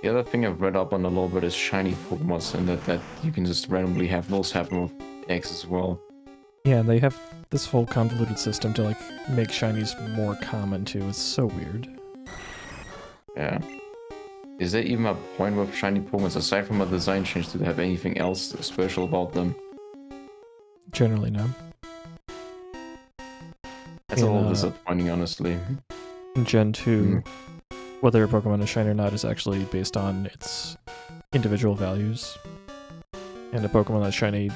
The other thing I've read up on a little bit is shiny Pokemon, and that you can just randomly have those happen with eggs as well. Yeah, and they have this whole convoluted system to like make shinies more common too. It's so weird. Yeah. Is there even a point with shiny Pokemon aside from a design change to have anything else special about them? Generally, no. That's a little disappointing, honestly. In Gen 2, whether a Pokemon is shiny or not is actually based on its individual values. And a Pokemon that's shiny,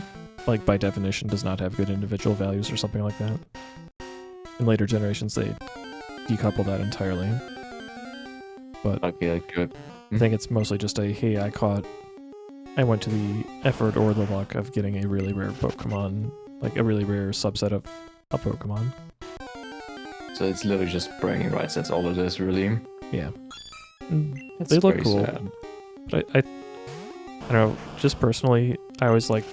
like by definition, does not have good individual values or something like that. In later generations, they decouple that entirely. But okay, good. I think it's mostly just a, hey, I went to the effort or the luck of getting a really rare Pokemon, like a really rare subset of a Pokemon. So it's literally just bragging rights, that's all it is, really. Yeah. They look cool. Sad. But I don't know, just personally, I always like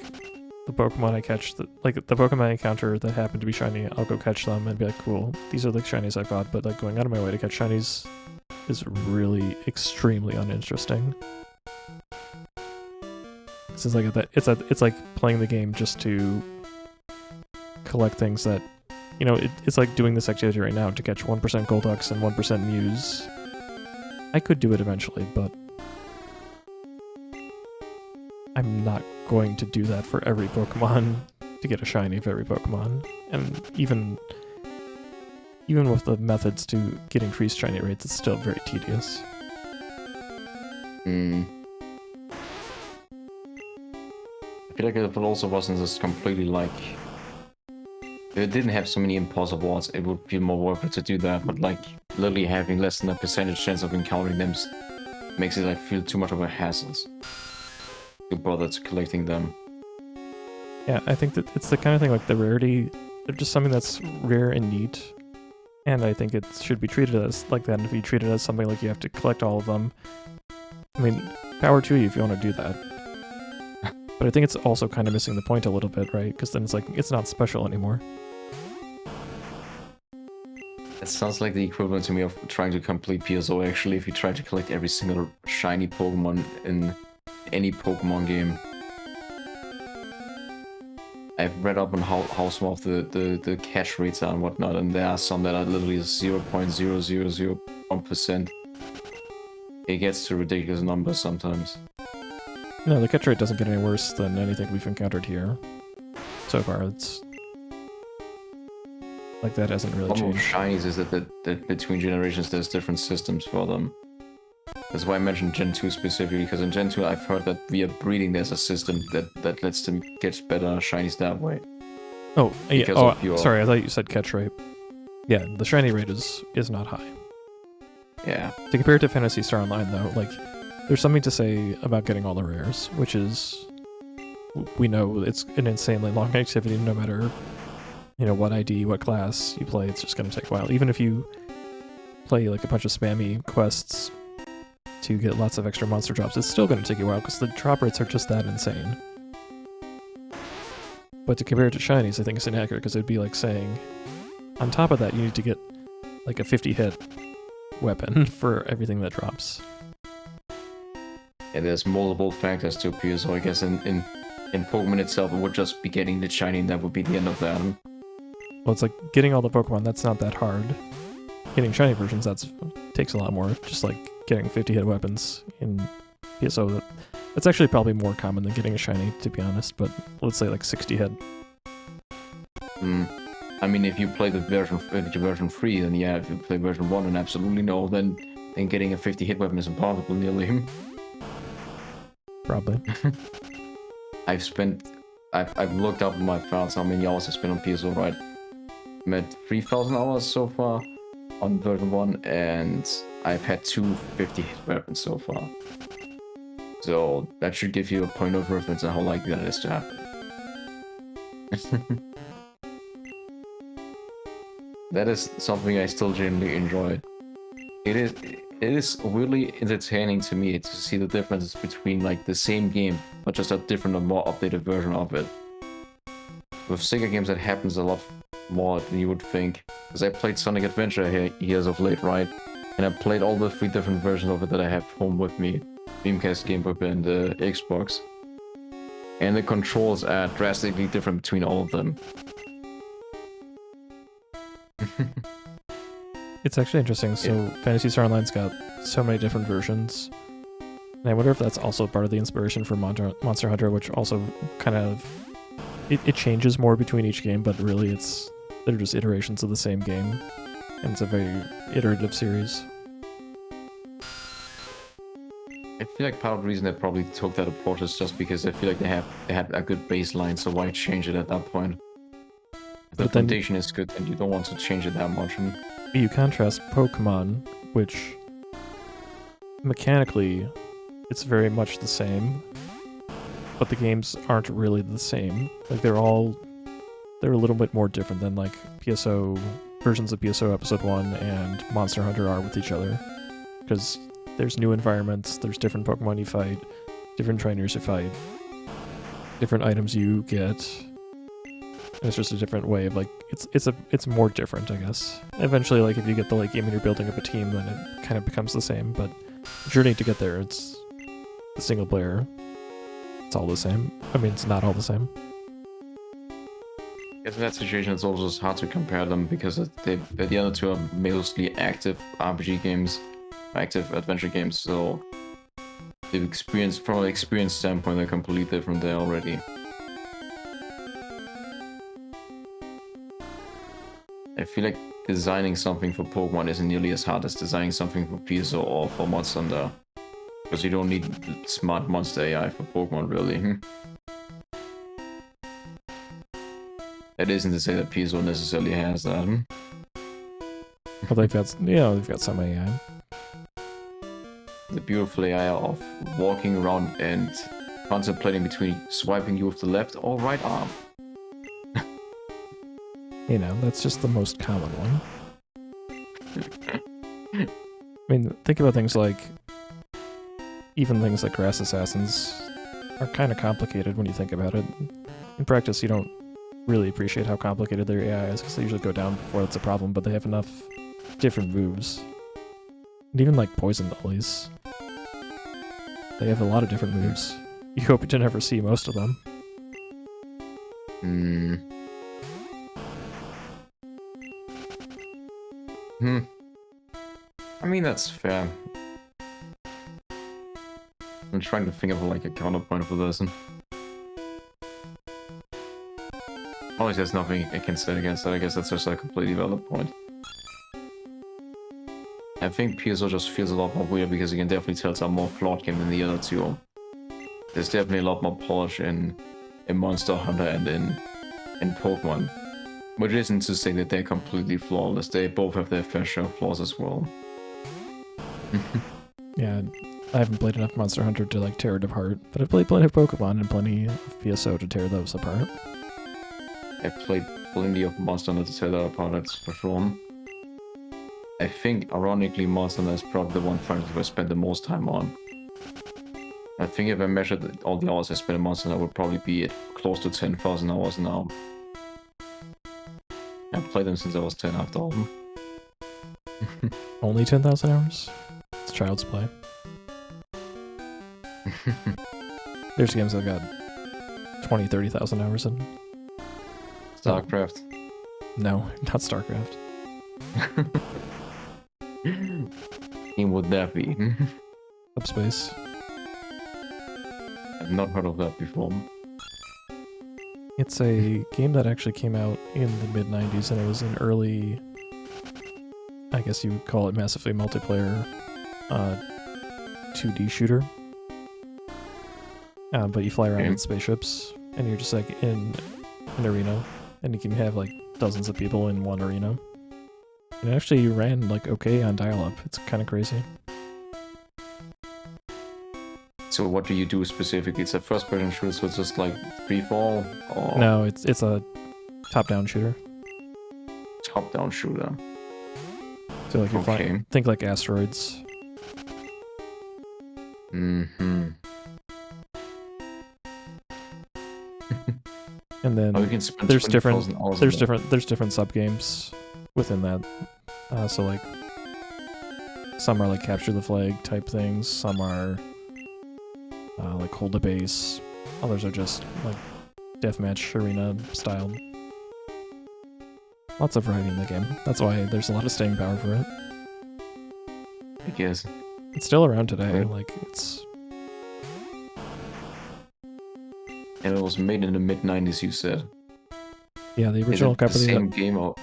the Pokemon I catch, the Pokemon I encounter that happen to be shiny, I'll go catch them and be like, cool, these are the shinies I've got, but like going out of my way to catch shinies is really extremely uninteresting. It's like it's like playing the game just to collect things that, you know, it's like doing this activity right now to catch 1% Golducks and 1% Mews. I could do it eventually, but I'm not going to do that for every Pokemon to get a shiny of every Pokemon. And even with the methods to get increased shiny rates, it's still very tedious. I feel like if it also wasn't just completely like... If it didn't have so many impossible odds, it would feel more worth it to do that, but like, literally having less than a percentage chance of encountering them makes it like feel too much of a hassle to bother to collecting them. Yeah, I think that it's the kind of thing like the rarity, they're just something that's rare and neat, and I think it should be treated as like that, and if you treat it as something like you have to collect all of them, I mean, power to you if you want to do that. But I think it's also kind of missing the point a little bit, right? Because then it's like, it's not special anymore. It sounds like the equivalent to me of trying to complete PSO actually, if you try to collect every single shiny Pokemon in any Pokemon game. I've read up on how some of the catch rates are and whatnot, and there are some that are literally 0.0001%. It gets to ridiculous numbers sometimes. No, the catch rate doesn't get any worse than anything we've encountered here. So far, it's... like, that hasn't really changed. The problem with shinies is that between generations there's different systems for them. That's why I mentioned Gen 2 specifically, because in Gen 2 I've heard that via breeding there's a system that lets them get better shinies that way. Oh, yeah. Sorry, I thought you said catch rate. Yeah, the shiny rate is not high. Yeah. To compare it to Phantasy Star Online, though, like, there's something to say about getting all the rares, which is, we know it's an insanely long activity no matter, you know, what ID, what class you play, it's just going to take a while. Even if you play like a bunch of spammy quests to get lots of extra monster drops, it's still going to take you a while because the drop rates are just that insane. But to compare it to shinies, I think it's inaccurate because it'd be like saying, on top of that, you need to get like a 50-hit weapon for everything that drops. Yeah, there's multiple factors to appear, so I guess in Pokemon itself, it would just be getting the shiny, and that would be the end of that. Well, it's like getting all the Pokemon, that's not that hard. Getting shiny versions, takes a lot more. Just like getting 50-hit weapons in PSO, that's actually probably more common than getting a shiny, to be honest, but let's say like 60-hit. I mean, if you play the version 3, then yeah, if you play version 1, then absolutely no, then getting a 50-hit weapon is impossible, nearly. Probably. I've looked up in my files how many hours I spent on PSO, right? I'm at 3,000 hours so far on version 1, and I've had 2 50-hit weapons so far. So that should give you a point of reference on how likely that is to happen. That is something I still genuinely enjoy. It is really entertaining to me to see the differences between like the same game, but just a different or more updated version of it. With Sega games that happens a lot more than you would think. Because I played Sonic Adventure here as of late, right? And I played all the 3 different versions of it that I have home with me. Dreamcast, Game Boy, and the Xbox. And the controls are drastically different between all of them. It's actually interesting. So Phantasy Star Online's got so many different versions. And I wonder if that's also part of the inspiration for Monster Hunter, which also kind of... It changes more between each game, but really they're just iterations of the same game. And it's a very iterative series. I feel like part of the reason they probably took that approach is just because I feel like they had a good baseline, so why change it at that point? If the foundation is good, then you don't want to change it that much. You contrast Pokemon, which mechanically it's very much the same, but the games aren't really the same. Like they're a little bit more different than like PSO versions of PSO Episode 1 and Monster Hunter are with each other, because there's new environments, there's different Pokemon you fight, different trainers you fight, different items you get. And it's just a different way of like it's more different, I guess. Eventually, like if you get the late game and you're building up a team, then it kind of becomes the same. But the journey to get there, it's the single player. It's all the same. I mean, it's not all the same. I guess in that situation, it's also just hard to compare them because the other two are mostly active RPG games, active adventure games. So the experience, from an experience standpoint, they're completely different there already. I feel like designing something for Pokemon isn't nearly as hard as designing something for PSO or for Monster Hunter. Because you don't need smart monster AI for Pokemon, really. That isn't to say that PSO necessarily has that. Well, they've got some AI. The beautiful AI of walking around and contemplating between swiping you with the left or right arm. You know, that's just the most common one. I mean, think about things like... Even things like Grass Assassins are kind of complicated when you think about it. In practice, you don't really appreciate how complicated their AI is, because they usually go down before that's a problem, but they have enough different moves. And even like Poison Lilies. They have a lot of different moves. You hope to never see most of them. I mean, that's fair. I'm trying to think of like a counterpoint for this. Always there's nothing I can say against that. I guess that's just a completely valid point. I think PSO just feels a lot more weird because you can definitely tell it's a more flawed game than the other two. There's definitely a lot more polish in Monster Hunter and in Pokemon. Which isn't to say that they're completely flawless. They both have their fair share of flaws as well. Yeah, I haven't played enough Monster Hunter to like tear it apart, but I've played plenty of Pokemon and plenty of PSO to tear those apart. I've played plenty of Monster Hunter to tear that apart, that's for sure. I think, ironically, Monster Hunter is probably the one franchise I spent the most time on. I think if I measured all the hours I spent in Monster Hunter, I would probably be at close to 10,000 hours now. I've played them since I was 10 after all. Only 10,000 hours? It's child's play. There's games I've got 20, 30,000 hours in. StarCraft. No, not StarCraft. Game would that be? Subspace. I've not heard of that before. It's a game that actually came out in the mid-90s, and it was an early, I guess you would call it massively multiplayer, 2D shooter. But you fly around in spaceships, and you're just like in an arena, and you can have like dozens of people in one arena. And it actually ran like okay on dial-up. It's kind of crazy. So what do you do specifically? It's a first-person shooter, so it's just like free-fall? Or... No, it's a top-down shooter. Top-down shooter. So like you're flying, think like asteroids. And then there's different sub-games within that. So like some are like capture the flag type things, some are like hold a base. Others are just like deathmatch arena style. Lots of variety in the game. That's why there's a lot of staying power for it. I guess. It's still around today. Right. Like it's. And it was made in the mid-90s, you said. Yeah, the Is original it the company. same game or...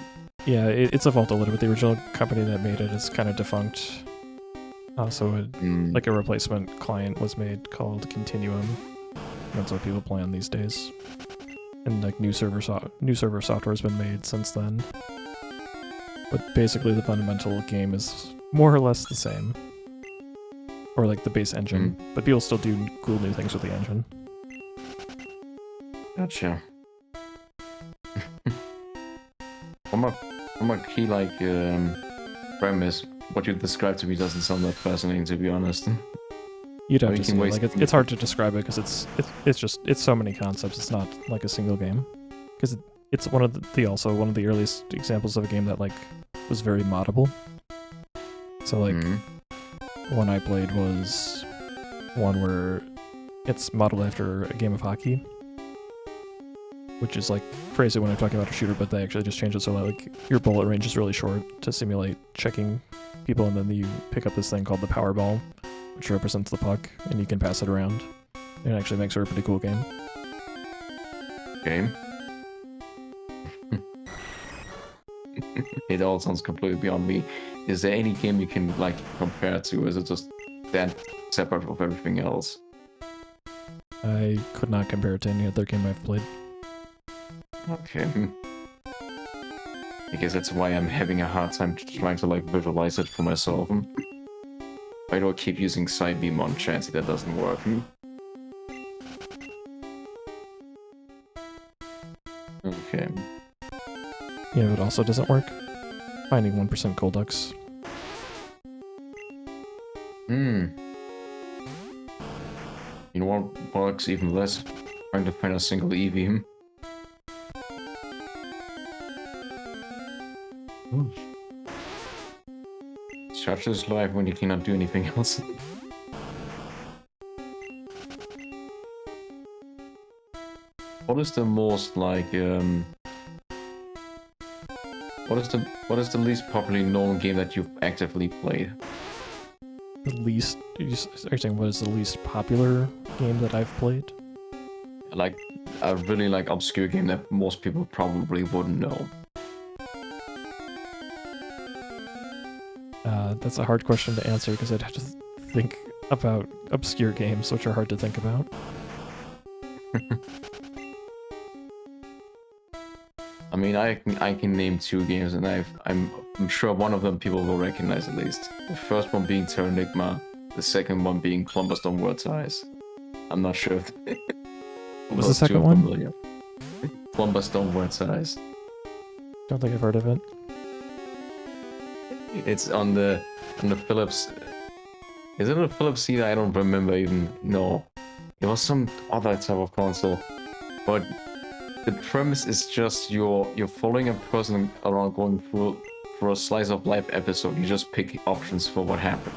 Yeah, it's evolved a little bit. The original company that made it is kind of defunct. So like a replacement client was made called Continuum. That's what people play on these days. And like new server software has been made since then. But basically the fundamental game is more or less the same. Or like the base engine. But people still do cool new things with the engine. Gotcha. From a key like premise, what you described to me doesn't sound that fascinating, to be honest. You'd have to see it. Like it's hard to describe it because it's so many concepts. It's not like a single game because it's one of the earliest examples of a game that like was very moddable. So like one I played was one where it's modeled after a game of hockey, which is like crazy when I'm talking about a shooter, but they actually just changed it so that like your bullet range is really short to simulate checking people, and then you pick up this thing called the power ball, which represents the puck, and you can pass it around. It actually makes for a pretty cool game. Game? It all sounds completely beyond me. Is there any game you can like compare to, or is it just that separate from everything else? I could not compare it to any other game I've played. Okay. I guess that's why I'm having a hard time trying to like visualize it for myself. Why do I keep using Psybeam on Chansey? That doesn't work. Okay. You know, it also doesn't work. Finding 1% Golducks. You know what works even less? Trying to find a single EV. Such is life when you cannot do anything else. What is the most like what is the least popularly known game that you've actively played? The least are you saying what is the least popular game that I've played? Like a really like obscure game that most people probably wouldn't know. That's a hard question to answer because I'd have to think about obscure games, which are hard to think about. I mean, I can name two games, and I'm sure one of them people will recognize at least. The first one being Terranigma, the second one being Columbus Don't Wear Ties. I'm not sure if what was the second one? Familiar. Columbus Don't Wear Ties. Don't think I've heard of it. It's on the Philips. Is it a Philips CD? I don't remember even. No, it was some other type of console. But the premise is just you're following a person around going through for a slice of life episode. You just pick options for what happened.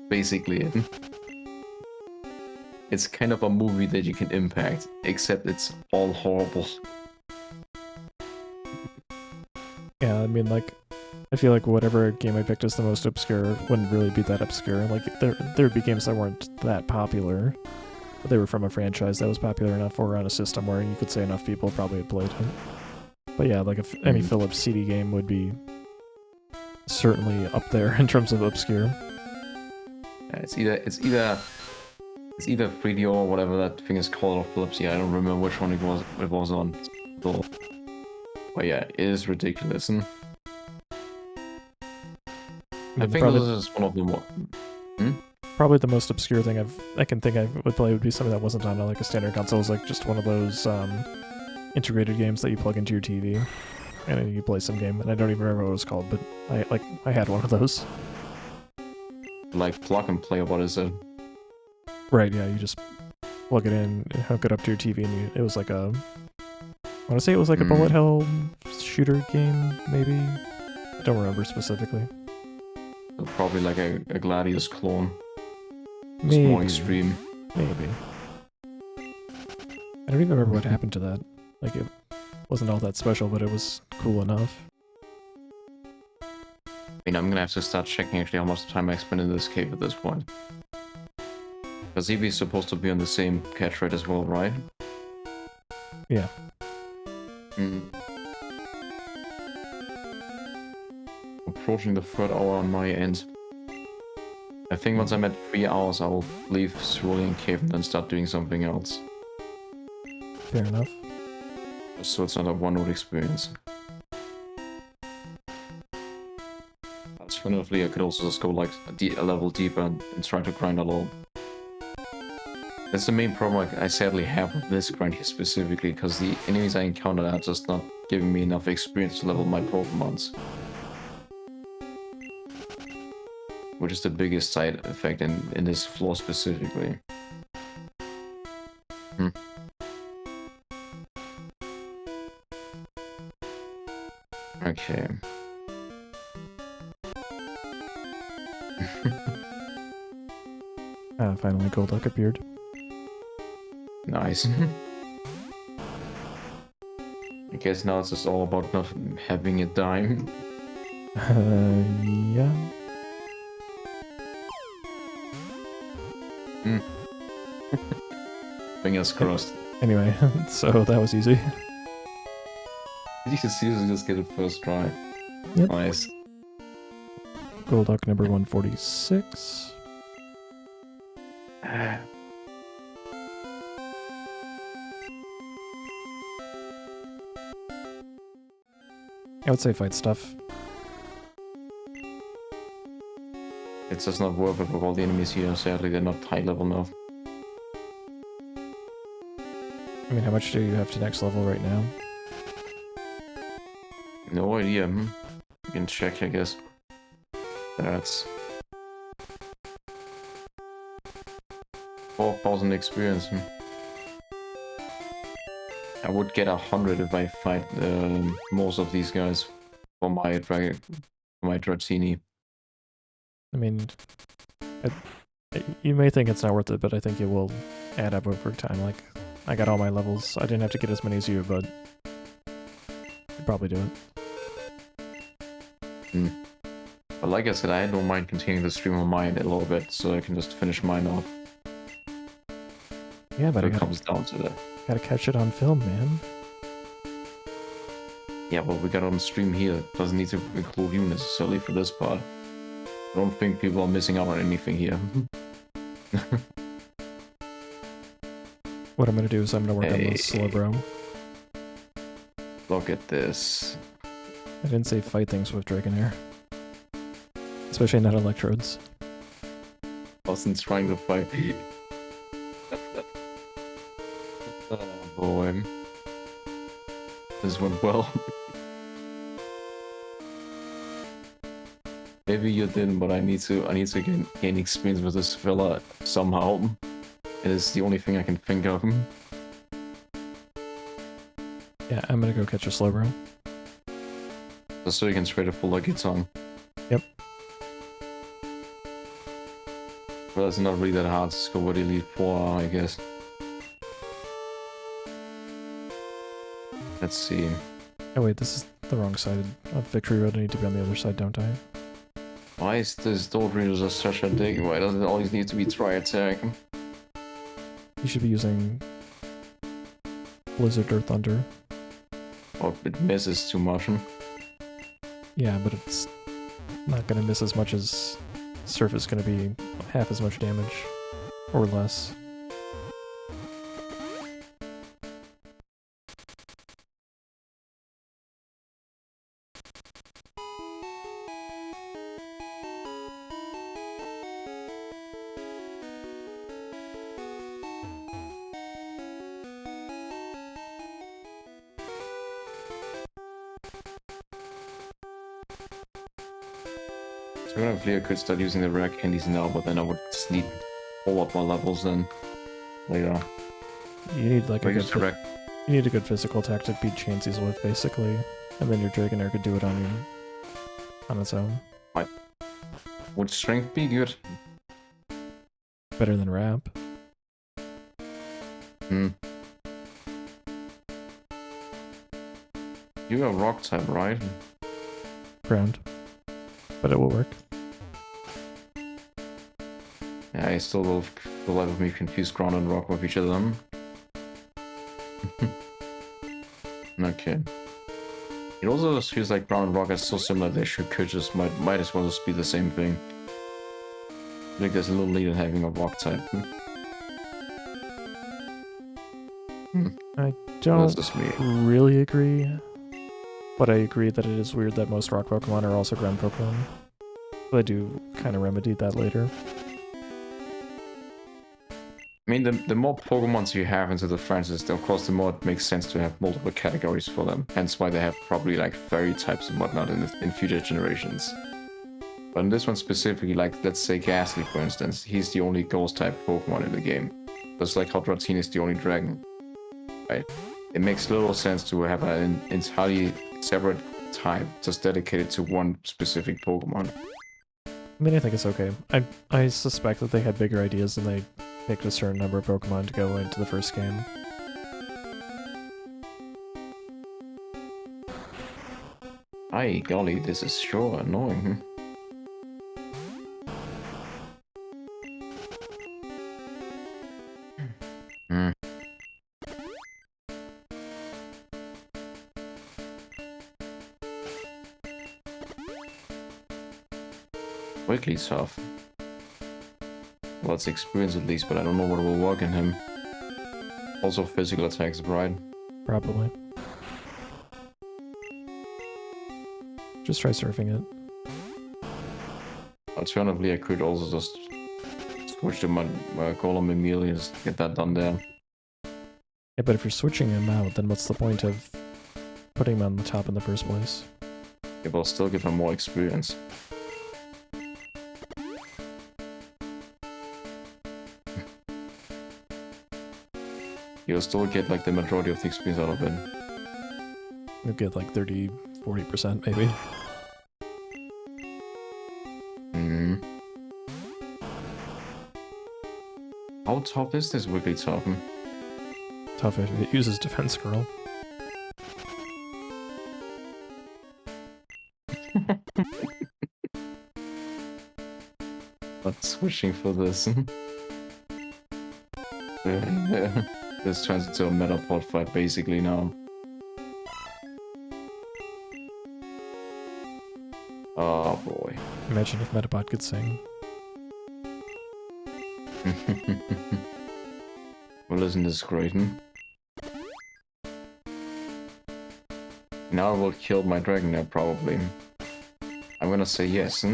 Basically, it's kind of a movie that you can impact, except it's all horrible. Yeah, I mean, like, I feel like whatever game I picked as the most obscure wouldn't really be that obscure. Like, there would be games that weren't that popular, but they were from a franchise that was popular enough or on a system where you could say enough people probably had played it. But yeah, like any Philips CD game would be certainly up there in terms of obscure. Yeah, it's either 3D or whatever that thing is called of Philips. Yeah, I don't remember which one it was on. But yeah, it is ridiculous. And I think this is one of the more. Probably the most obscure thing I can think I would play would be something that wasn't on like a standard console. It was like just one of those integrated games that you plug into your TV and then you play some game. And I don't even remember what it was called, but I had one of those. Like plug and play, what is it? Right, yeah, you just plug it in and hook it up to your TV, and it was like I want to say it was like a bullet hell shooter game, maybe? I don't remember specifically. Probably like a Gladius clone. Maybe. More extreme. Maybe. I don't even remember what happened to that. Like, it wasn't all that special, but it was cool enough. I mean, I'm gonna have to start checking actually how much time I spent in this cave at this point. Because Eevee's supposed to be on the same catch rate as well, right? Yeah. Hmm. Approaching the 3rd hour on my end. I think once I'm at 3 hours, I will leave Cerulean Cave and then start doing something else. Fair enough. Just so it's not a one-note experience. Alternatively, I could also just go like a level deeper and try to grind a lot. That's the main problem I sadly have with this grind here specifically, because the enemies I encountered are just not giving me enough experience to level my Pokemons. Which is the biggest side effect in this floor specifically. Okay. Finally Golduck appeared. Nice. I guess now it's just all about not having a dime. Yeah. Fingers crossed. Anyway, so that was easy. You can seriously just get it first try. Yep. Nice. Golduck number 146. I would say fight stuff. It's just not worth it with all the enemies here, sadly they're not high level enough. I mean, how much do you have to next level right now? No idea. You can check, I guess. That's 4,000 experience. I would get 100 if I fight most of these guys for my Dratini. I mean, you may think it's not worth it, but I think it will add up over time. Like, I got all my levels. I didn't have to get as many as you, but I'd probably do it. But like I said, I don't mind continuing the stream on mine a little bit, so I can just finish mine off. Yeah, but it comes down to that. Gotta catch it on film, man. Yeah, well, we got it on stream here. It doesn't need to include you necessarily for this part. I don't think people are missing out on anything here. What I'm gonna do is I'm gonna work on the Slowbro. Look at this. I didn't say fight things with Dragonair. Especially not electrodes. Wasn't trying to fight. Oh boy. This went well. Maybe you didn't, but I need to gain experience with this fella somehow. It is the only thing I can think of. Yeah, I'm gonna go catch a Slowbro. Just so you can trade it for Lickitung. Yep. Well, it's not really that hard to score what Elite 4 are, I guess. Let's see. Oh wait, this is the wrong side of Victory Road. I need to be on the other side, don't I? Why is this Dodrio just such a dick? Why does it always need to be Tri-Attack? You should be using Blizzard or Thunder. Oh, it misses too much. Yeah, but it's not gonna miss as much as Surf is gonna be half as much damage. Or less. Hopefully I could start using the rare candies now, but then I would just need all up my levels then later. You need like you need a good physical attack to beat Chansey's with, basically, and then your Dragonair could do it on its own. Would strength be good? Better than Rap. Hmm. You are rock type, right? Ground. But it will work. Yeah, I still will let me confuse ground and rock with each of them. Okay. It also just feels like ground and rock are so similar they could just might as well just be the same thing. I think there's a little lead in having a rock type. I don't That's just me. really agree, but I agree that it is weird that most rock Pokemon are also ground Pokemon. But I do kind of remedy that later. I mean, the more Pokemons you have into the franchise, of course, the more it makes sense to have multiple categories for them. Hence why they have probably like fairy types and whatnot in future generations. But in this one specifically, like, let's say Ghastly, for instance, he's the only ghost type Pokemon in the game. Just like how Dratini is the only dragon. Right? It makes little sense to have an entirely separate type just dedicated to one specific Pokemon. I mean, I think it's okay. I suspect that they had bigger ideas and they picked a certain number of Pokemon to go into the first game. Ay, golly, this is sure annoying. Quickly tough. Well, it's experience at least, but I don't know what will work in him. Also physical attacks, right? Probably. Just try surfing it. Alternatively, I could also just switch to my Golem immediately and just get that done there. Yeah, but if you're switching him out, then what's the point of putting him on the top in the first place? It will still give him more experience. You'll still get like the majority of the experience out of it. You'll get like 30-40% maybe. How tough is this Lickitung? Tough if it uses Defense Curl. Not switching for this. This turns into a Metapod fight basically now. Oh boy. Imagine if Metapod could sing. Well, isn't this great? Now I will kill my Dragonite probably. I'm gonna say yes.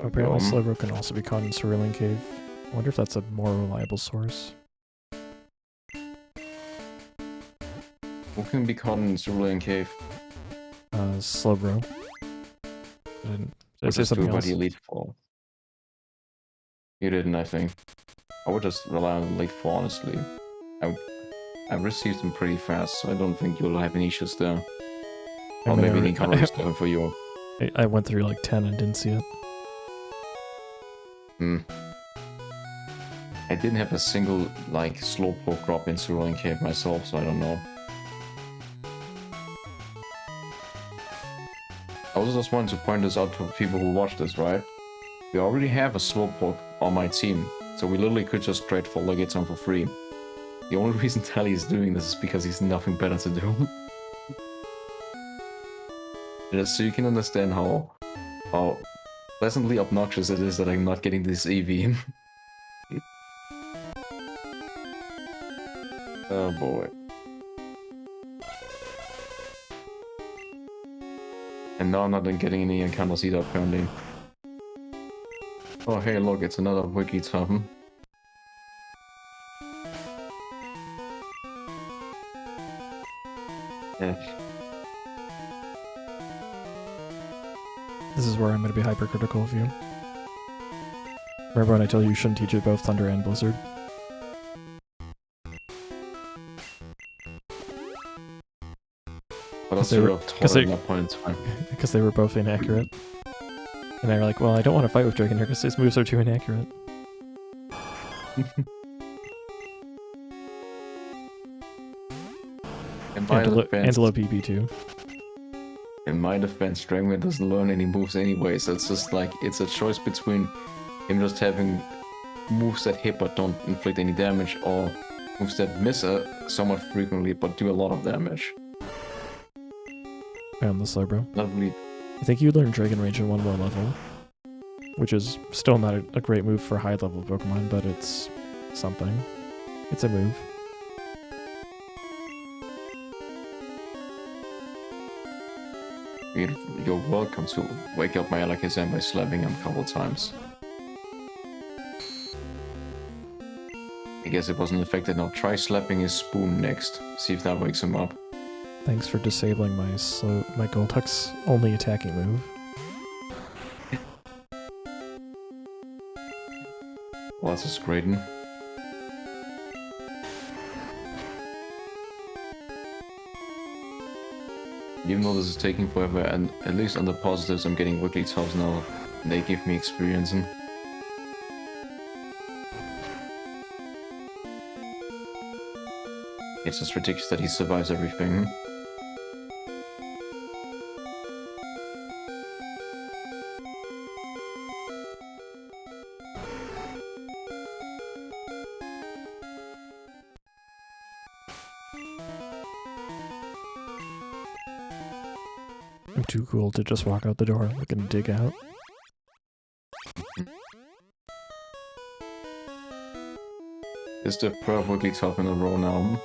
Apparently Slowbro can also be caught in Cerulean Cave. I wonder if that's a more reliable source. Who can be caught in Cerulean Cave? Slowbro. Did I say something else? Elite Four. You didn't, I think. I would just rely on Elite Four, honestly. I received them pretty fast, so I don't think you'll have any issues there. Or maybe any color stuff for you. I went through like 10 and didn't see it. I didn't have a single, like, Slowpoke drop in Cerulean Cave myself, so I don't know. I also just wanted to point this out to people who watch this, right? We already have a Slowpoke on my team, so we literally could just trade for Lickitung for free. The only reason Tally is doing this is because he's nothing better to do. Just so you can understand how pleasantly obnoxious it is that I'm not getting this EV. Oh boy. And now I'm not getting any encounters either, apparently. Oh hey, look, it's another Lickitung. This is where I'm going to be hypercritical of you. Remember when I told you you shouldn't teach it both Thunder and Blizzard? was they sort were- of 'cause they- taught at that point in time. Because they were both inaccurate. And they were like, well, I don't want to fight with Dragon here because his moves are too inaccurate. In my defense, Antelope PP too. in my defense, Dragonite doesn't learn any moves anyway, so it's just like, it's a choice between him just having moves that hit but don't inflict any damage, or moves that miss somewhat frequently but do a lot of damage. I'm the slow bro. Not really. I think you learn Dragon Rage in one more level. Which is still not a great move for high level Pokemon, but it's something. It's a move. You're welcome to wake up my Alakazam by slapping him a couple times. I guess it wasn't affected. Now try slapping his spoon next. See if that wakes him up. Thanks for disabling my Golduck's only attacking move. Well, that's just great. Even though this is taking forever, and at least on the positives, I'm getting Wigglytuffs now, and they give me experience. It's just ridiculous that he survives everything. I'm too cool to just walk out the door. I can dig out. It's the third Wigglytuff in a row now.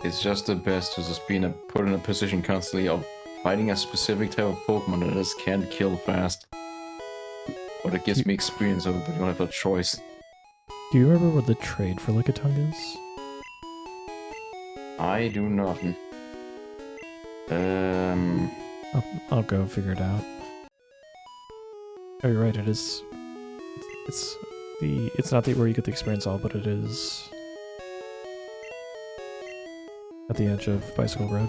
It's just the best to just be put in a position constantly of fighting a specific type of Pokemon that just can't kill fast. But it gives me experience of it, but you don't have a choice. Do you remember what the trade for Lickitung is? I do not. I'll go figure it out. Oh, you're right. It is. It's not where you get the experience all, but it is at the edge of Bicycle Road.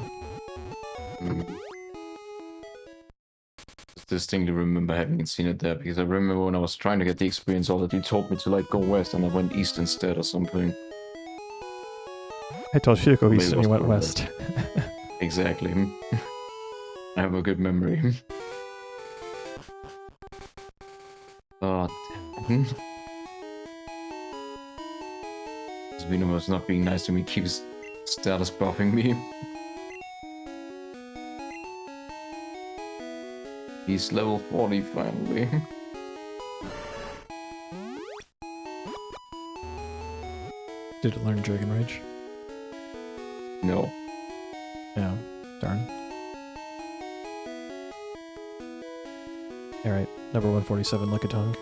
Distinctly remember having seen it there, because I remember when I was trying to get the experience all that you told me to like go west, and I went east instead or something. I told you to go Maybe east it and you was went west. Exactly. I have a good memory. Oh, damn. This Venomous not being nice to me keeps status buffing me. He's level 40 finally. Did it learn Dragon Rage? No. Yeah. Darn. Alright, number 147, Lickitung.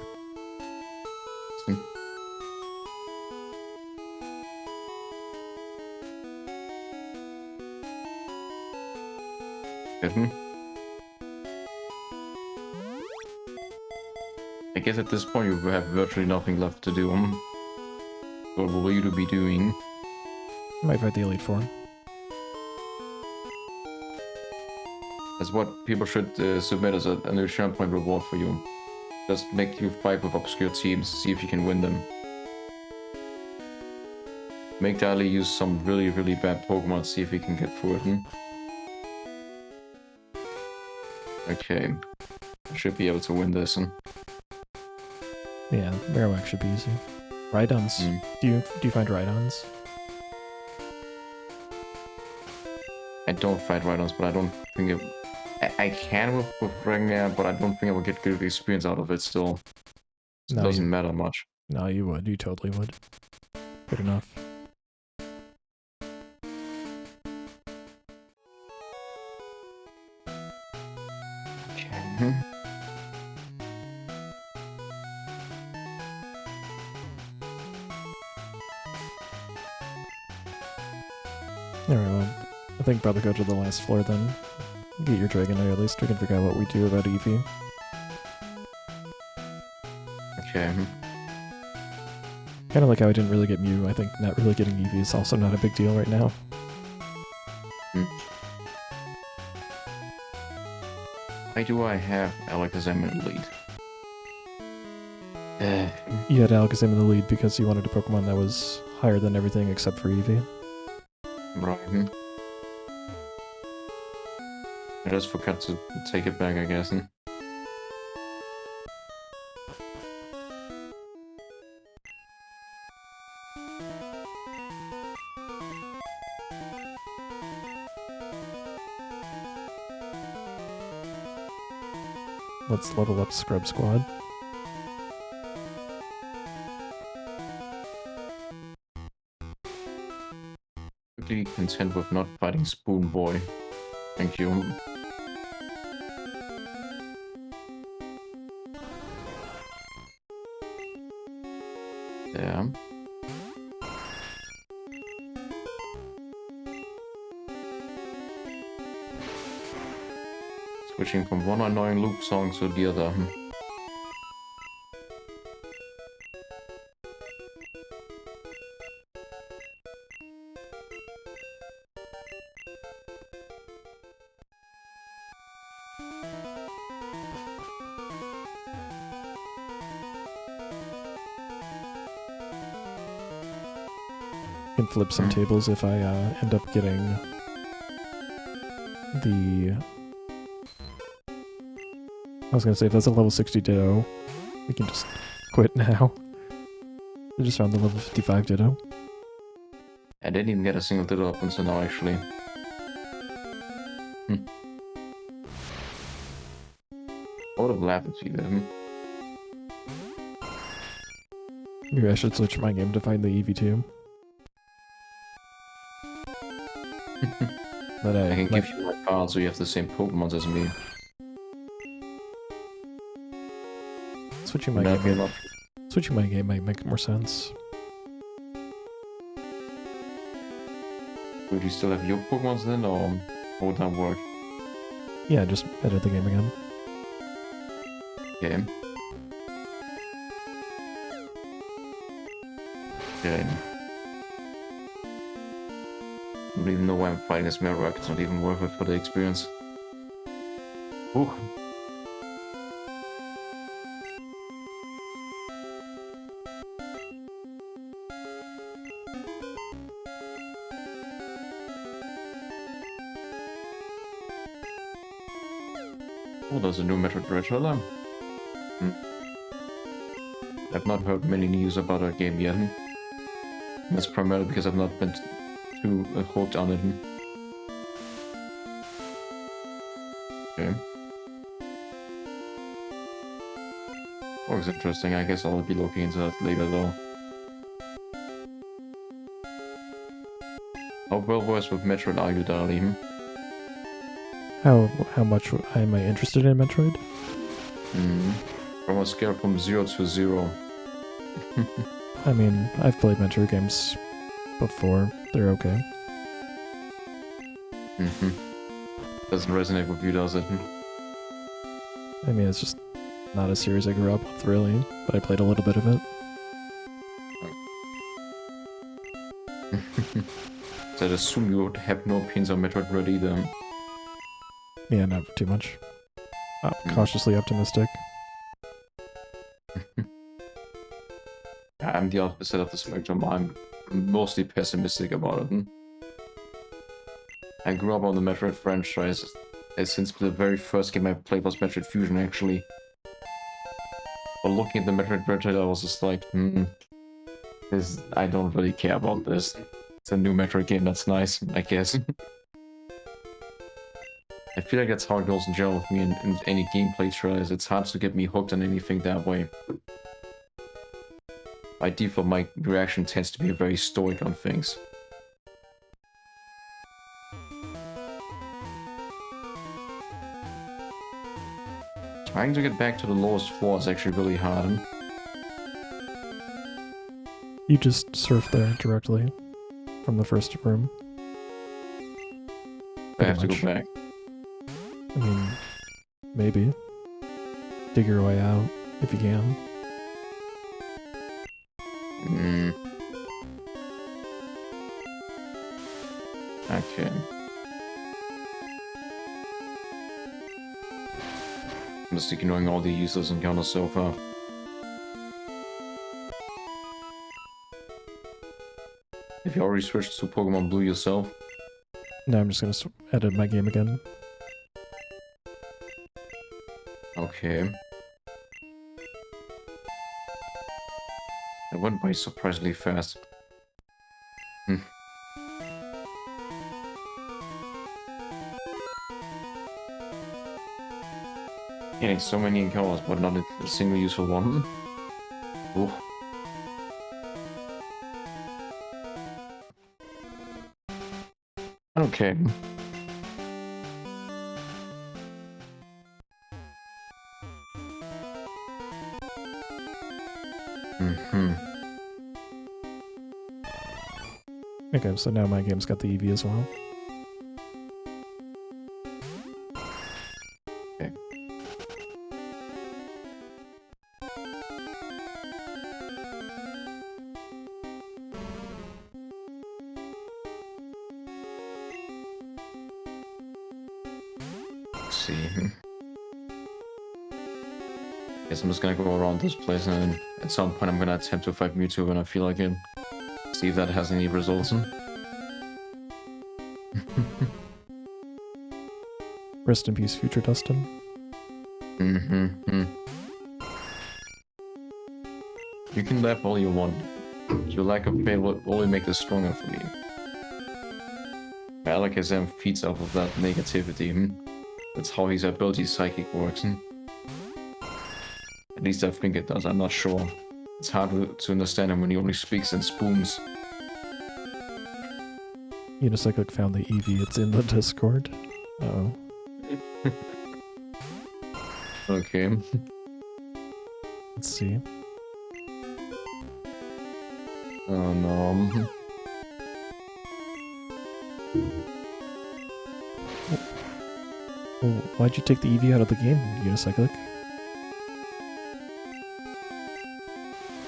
I guess at this point you have virtually nothing left to do. What will you be doing? Might fight the Elite Four. That's what people should submit as a new champ point reward for you. Just make you fight with obscure teams, see if you can win them. Make Dali use some really, really bad Pokemon, see if he can get through it. Okay. I should be able to win this. Yeah, Marowak should be easy. Rhydons. Do you find Rhydons? I don't fight Rhydons, but I don't think it... I can with Dragonite, but I don't think I will get good experience out of it still. It doesn't matter much. No, you would. You totally would. Good enough. Okay. Alright, well, I think probably go to the last floor then. Get your Dragonite, at least we can figure out what we do about Eevee. Okay. Kind of like how I didn't really get Mew. I think not really getting Eevee is also not a big deal right now. Why do I have Alakazam in the lead? You had Alakazam in the lead because you wanted a Pokemon that was higher than everything except for Eevee. Right. I just forgot to take it back, I guess. Let's level up Scrub Squad. Quickly content with not fighting Spoon Boy. Thank you. Yeah. Switching from one annoying loop song to the other. Can flip some tables if I end up getting the... I was gonna say, if that's a level 60 Ditto, we can just quit now. I just found the level 55 Ditto. I didn't even get a single Ditto up until now, actually. I would have laughed at you then. Maybe I should switch my game to find the EV2. But I can give you my card so you have the same Pokemon as me. Switching my game might make more sense. Would you still have your Pokemon then, or would that work? Yeah, just edit the game again. Okay. Okay. I don't even know why I'm fighting this Mirror. It's not even worth it for the experience. Ooh. Oh, there's a new Metroid Dread trailer. I've not heard many news about that game yet. That's primarily because I've not been too hooked on it. Okay. Looks interesting. I guess I'll be looking into that later though. How well versed with Metroid are you, Dali? How much am I interested in Metroid? From a scale from 0 to 0. I mean, I've played Metroid games before. They're okay. Doesn't resonate with you, does it? I mean, it's just not a series I grew up with, really, but I played a little bit of it. So I'd assume you would have no opinions on Metroid Dread either. Yeah, not too much. Cautiously optimistic. I'm the opposite of the spectrum. I'm mostly pessimistic about it. I grew up on the Metroid franchise. Since the very first game I played was Metroid Fusion, actually. But looking at the Metroid Dread trailer, I was just like, I don't really care about this. It's a new Metroid game, that's nice, I guess. I feel like that's how it goes in general with me in any gameplay trailers. It's hard to get me hooked on anything that way. By default, my reaction tends to be very stoic on things. Trying to get back to the lowest floor is actually really hard. You just surf there directly from the first room. I have to go back. I mean, maybe. Dig your way out, if you can. I'm just ignoring all the useless encounters so far. Have you already switched to Pokemon Blue yourself? No, I'm just gonna edit my game again. Okay. It went by surprisingly fast. Getting so many encounters, but not a single useful one. Ooh. Okay. Okay, so now my game's got the EV as well. Okay. Let's see. Guess I'm just gonna go around this place, and at some point I'm gonna attempt to fight Mewtwo when I feel like it. See if that has any results. Rest in peace, future Dustin. You can laugh all you want. Your lack of pain will only make this stronger for me. Alakazam feeds off of that negativity. That's how his ability Psychic works. At least I think it does, I'm not sure. It's hard to understand him when he only speaks in spoons. Unicyclic found the EV, it's in the Discord. Uh-oh. Okay. Let's see. Oh no. Oh, why'd you take the EV out of the game, Unicyclic?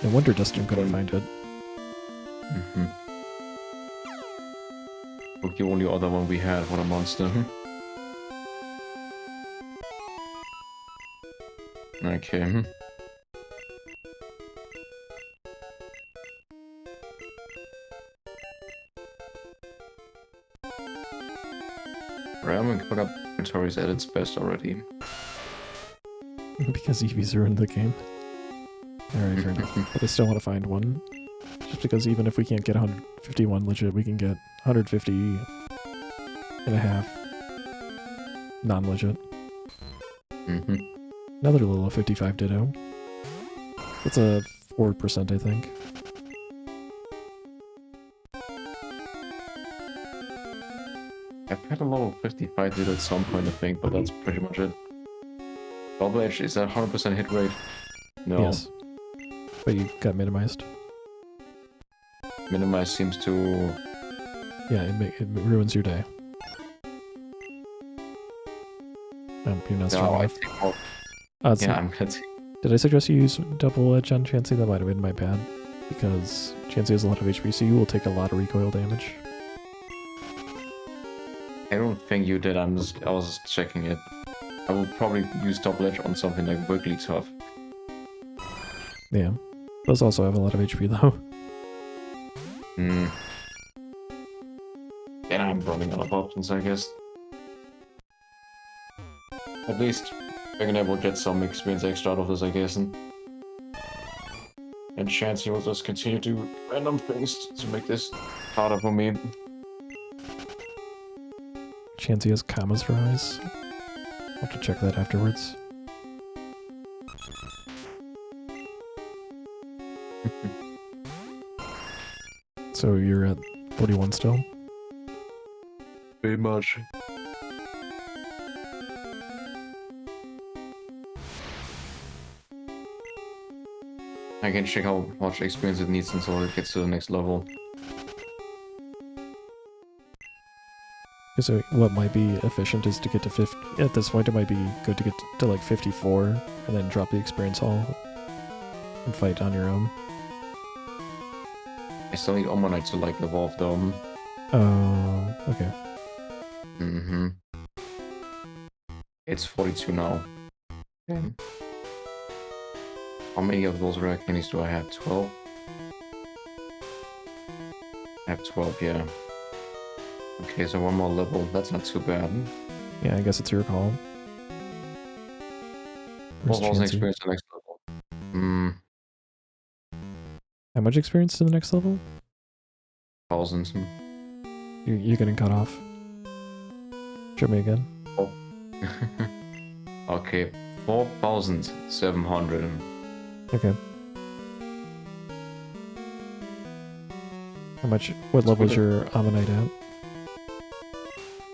No wonder Dustin couldn't find it. Look, the only other one we had, what a monster. Okay. Realm Caught Up inventory is at its best already. Because EVs ruined the game. Alright, fair enough. But I still want to find one. Just because even if we can't get 151 legit, we can get 150 and a half non-legit. Another little 55 Ditto. That's a 4%, I think. I've had a level 55 Ditto at some point, I think, but that's pretty much it. Double Edge, is that 100% hit rate? No. Yes. But you got minimized. Minimize seems to... Yeah, it ruins your day. You're not strong No, I enough. think... Well, Yeah, I'm gonna take... Did I suggest you use double edge on Chansey? That might have been my bad. Because Chansey has a lot of HP, so you will take a lot of recoil damage. I don't think you did, I was just checking it. I will probably use Double Edge on something like Wigglytuff. Yeah. Those also have a lot of HP, though. And I'm running out of options, I guess. At least, Dragonite will get some experience extra out of this, I guess. And Chansey will just continue to do random things to make this harder for me. Chansey has commas for eyes. I'll have to check that afterwards. So you're at 41 still? Pretty much. I can check how much experience it needs until it gets to the next level. So what might be efficient is to get to 50. At this point, it might be good to get to like 54 and then drop the experience hall and fight on your own. I still need Omanite to like evolve though. Oh, okay. It's 42 now. Okay. How many of those rare candies do I have? 12? I have 12, yeah. Okay, so one more level. That's not too bad. Yeah, I guess it's your call. Where's 4,000 Chansey? experience to the next level. Hmm. How much experience to the next level? Thousands. You're getting cut off. Show me again. Oh. Okay, 4,700. Okay. How much? What level is your Ammonite at?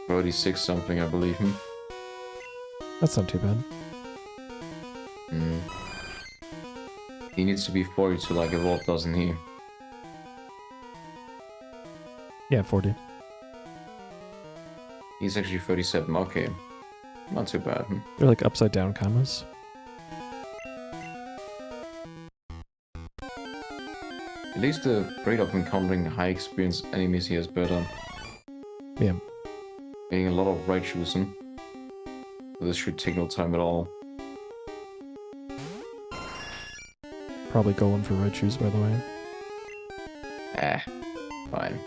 36 something, I believe. That's not too bad. Hmm. He needs to be 40 to like evolve, doesn't he? Yeah, 40. He's actually 37. Okay. Not too bad. They're like upside down commas. At least the rate of encountering high experience enemies here is better. Yeah. Getting a lot of right choosing. This should take no time at all. Probably going for red shoes, by the way. Fine.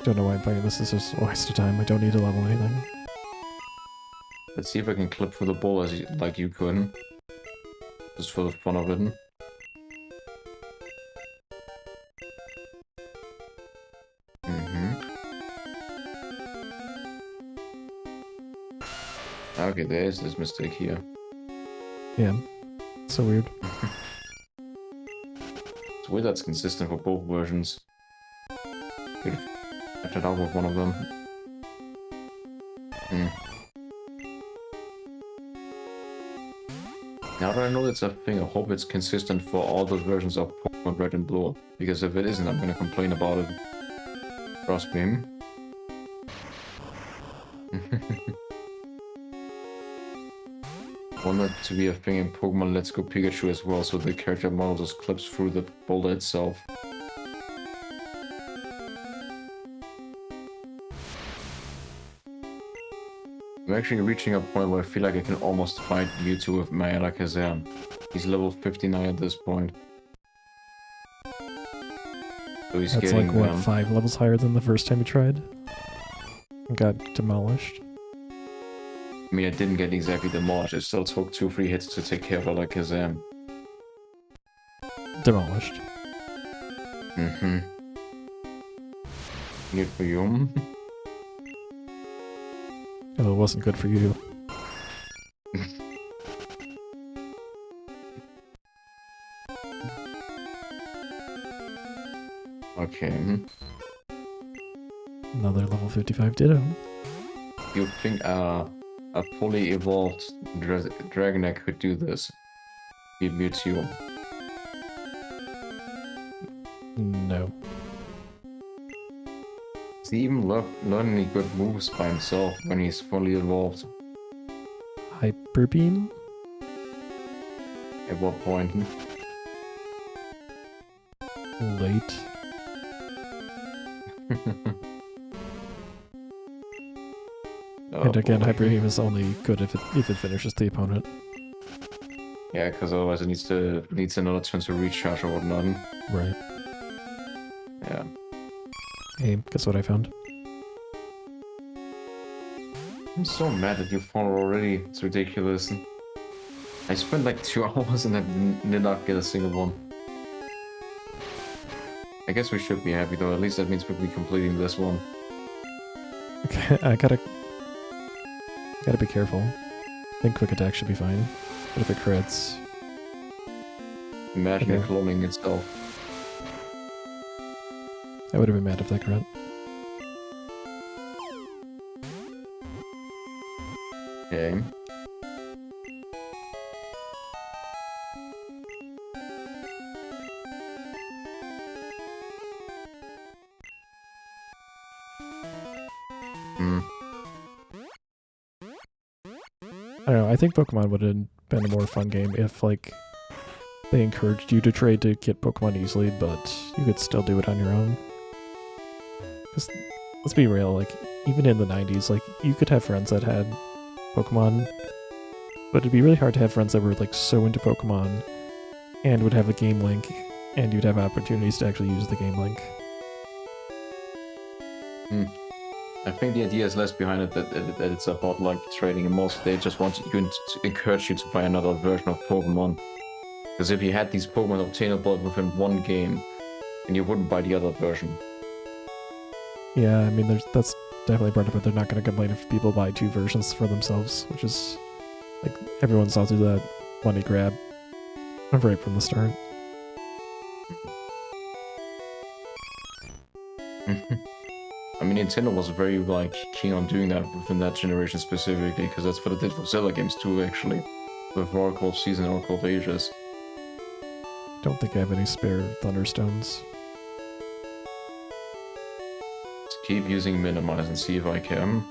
Don't know why I'm playing this. This is just a waste of time. I don't need to level anything. Let's see if I can clip through the ball as like you could. Just for the fun of it. Okay, there is this mistake here. Yeah. So weird. It's weird that's consistent for both versions. Could have left it out with one of them. Now that I know it's a thing, I hope it's consistent for all the versions of Pokemon Red and Blue. Because if it isn't, I'm gonna complain about it. Trust me. I want that to be a thing in Pokemon Let's Go Pikachu as well, so the character model just clips through the boulder itself. I'm actually reaching a point where I feel like I can almost fight Mewtwo with my Alakazam. He's level 59 at this point. So he's That's getting, like, what, 5 levels higher than the first time you tried? And got demolished. I mean, I didn't get exactly demolished. It still took 2-3 hits to take care of Alakazam. Demolished. Good for you. Oh, it wasn't good for you. Okay. Another level 55 Ditto. You think a fully evolved Dragonite could do this? Beat Mewtwo. No. Does he even learn any good moves by himself when he's fully evolved? Hyper Beam? At what point? Late. And again, Hyper Beam is only good if it finishes the opponent. Yeah, because otherwise it needs another turn to recharge or whatnot. Right. Yeah. Hey, guess what I found? I'm so mad that you found it already. It's ridiculous. I spent like 2 hours and I did not get a single one. I guess we should be happy though. At least that means we'll be completing this one. Okay, I gotta be careful. I think quick attack should be fine. But if it crits... Imagine it Okay. cloning itself. I would have been mad if that crit. Okay. I don't know, I think Pokemon would have been a more fun game if, like, they encouraged you to trade to get Pokemon easily, but you could still do it on your own. Because, let's be real, like, even in the 90s, like, you could have friends that had Pokemon, but it'd be really hard to have friends that were, like, so into Pokemon and would have a game link, and you'd have opportunities to actually use the game link. I think the idea is less behind it that it's about like trading, and mostly they just want you to encourage you to buy another version of Pokemon. Because if you had these Pokemon obtainable within one game, then you wouldn't buy the other version. Yeah, I mean, that's definitely part of it. They're not going to complain if people buy 2 versions for themselves, which is, like, everyone saw through that money grab right from the start. I mean, Nintendo was very, like, keen on doing that within that generation specifically, because that's what it did for Zelda games too, actually. With Oracle of Season and Oracle of Ages. Don't think I have any spare Thunderstones. Just keep using Minimize and see if I can.